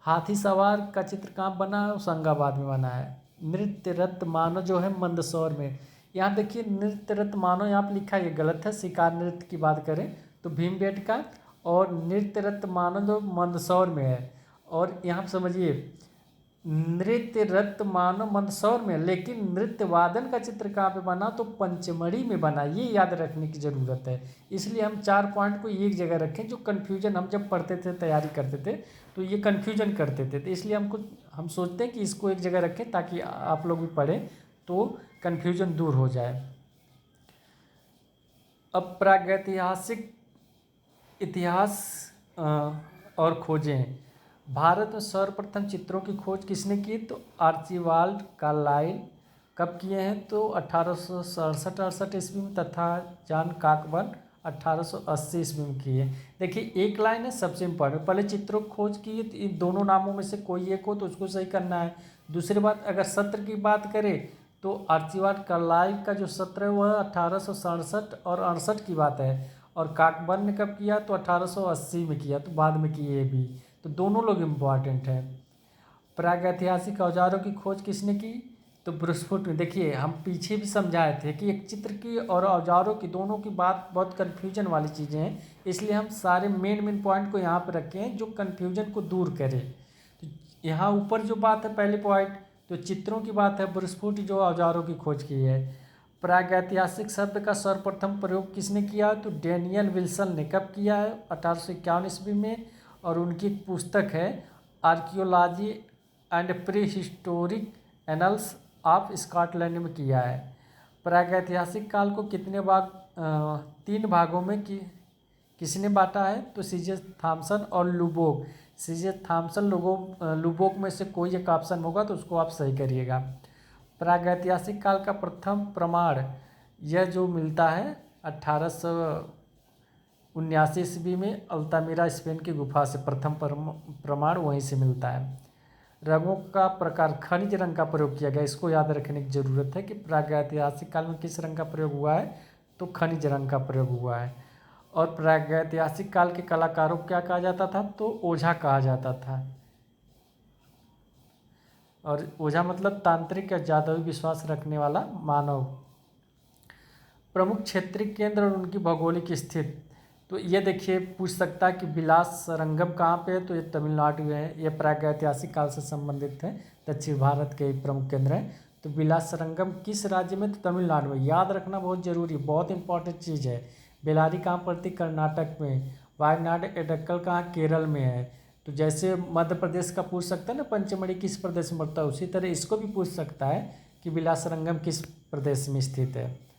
हाथी सवार का चित्र कहाँ बना है, होशंगाबाद में बना है। नृत्य रत मानव जो है मंदसौर में। यहाँ देखिए नृत्य रत मानव यहाँ पर लिखा है, ये गलत है। शिकार नृत्य की बात करें तो भीमबेटका, और नृत्य रत मानव जो मंदसौर में है। और यहाँ समझिए नृत्य रत मानव मंदसौर में, लेकिन नृत्य वादन का चित्र कहाँ पे बना, तो पंचमढ़ी में बना। ये याद रखने की ज़रूरत है, इसलिए हम 4 पॉइंट को एक जगह रखें। जो कन्फ्यूजन हम जब पढ़ते थे, तैयारी करते थे, तो ये कन्फ्यूजन करते थे, तो इसलिए हम सोचते हैं कि इसको एक जगह रखें ताकि आप लोग भी पढ़ें तो कन्फ्यूजन दूर हो जाए। अब प्रागैतिहासिक इतिहास और खोजें। भारत में सर्वप्रथम चित्रों की खोज किसने की, तो आर्चिबाल्ड कार्लाइल। कब किए हैं, तो 1867-68 ईस्वी में, तथा जॉन कॉकबर्न 1880 ईस्वी में किए। देखिए एक लाइन है सबसे इम्पोर्टेंट, पहले चित्रों की खोज की, तो इन दोनों नामों में से कोई एक हो तो उसको सही करना है। दूसरी बात, अगर सत्र की बात करें तो आर्चिबाल्ड कार्लाइल का जो सत्र है वह 1867 और 68 की बात है, और कॉकबर्न ने कब किया, तो 1880 में किया, तो बाद में किए भी, तो दोनों लोग इम्पॉर्टेंट हैं। प्रागैतिहासिक औजारों की खोज किसने की, तो ब्रुसफुट ने। देखिए हम पीछे भी समझाए थे कि एक चित्र की और औजारों की दोनों की बात बहुत कन्फ्यूजन वाली चीज़ें हैं, इसलिए हम सारे मेन पॉइंट को यहाँ पर रखे हैं जो कन्फ्यूजन को दूर करें। तो यहाँ ऊपर जो बात है पहले पॉइंट, तो चित्रों की बात है, ब्रुसफुट जो औजारों की खोज की है। प्रागैतिहासिक शब्द का सर्वप्रथम प्रयोग किसने किया, तो डेनियल विल्सन ने। कब किया है, 1851 ईस्वी में, और उनकी एक पुस्तक है archaeology and pre historic annuls of Scotland में किया है। प्रागैतिहासिक काल को कितने भाग 3 भागों में किसने बांटा है, तो सीजे थॉमसन और लुबोक। सीजे थॉमसन लुबोक में से कोई एक ऑप्शन होगा तो उसको आप सही करिएगा। प्रागैतिहासिक काल का प्रथम प्रमाण यह जो मिलता है 1879 ईस्वी में अल्तामिरा स्पेन की गुफा से, प्रथम प्रमाण वहीं से मिलता है। रंगों का प्रकार, खनिज रंग का प्रयोग किया गया, इसको याद रखने की जरूरत है कि प्रागैतिहासिक काल में किस रंग का प्रयोग हुआ है, तो खनिज रंग का प्रयोग हुआ है। और प्रागैतिहासिक काल के कलाकारों को क्या कहा जाता था, तो ओझा कहा जाता था। और ओझा मतलब तांत्रिक या जादुई विश्वास रखने वाला मानव। प्रमुख क्षेत्रीय केंद्र और उनकी भौगोलिक स्थिति, तो ये देखिए पूछ सकता है कि बिलास रंगम कहाँ पे है, तो ये तमिलनाडु में है। ये प्रागैतिहासिक काल से संबंधित है, दक्षिण भारत के प्रमुख केंद्र हैं। तो बिलास रंगम किस राज्य में, तो तमिलनाडु में। याद रखना बहुत जरूरी, बहुत इंपॉर्टेंट चीज़ है। बेलारी कहाँ पड़ती, कर्नाटक में। वायनाड एडक्कल कहाँ, केरल में है। तो जैसे मध्य प्रदेश का पूछ सकता है ना, पंचमढ़ी किस प्रदेश में पड़ता है, उसी तरह इसको भी पूछ सकता है कि बिलास रंगम किस प्रदेश में स्थित है।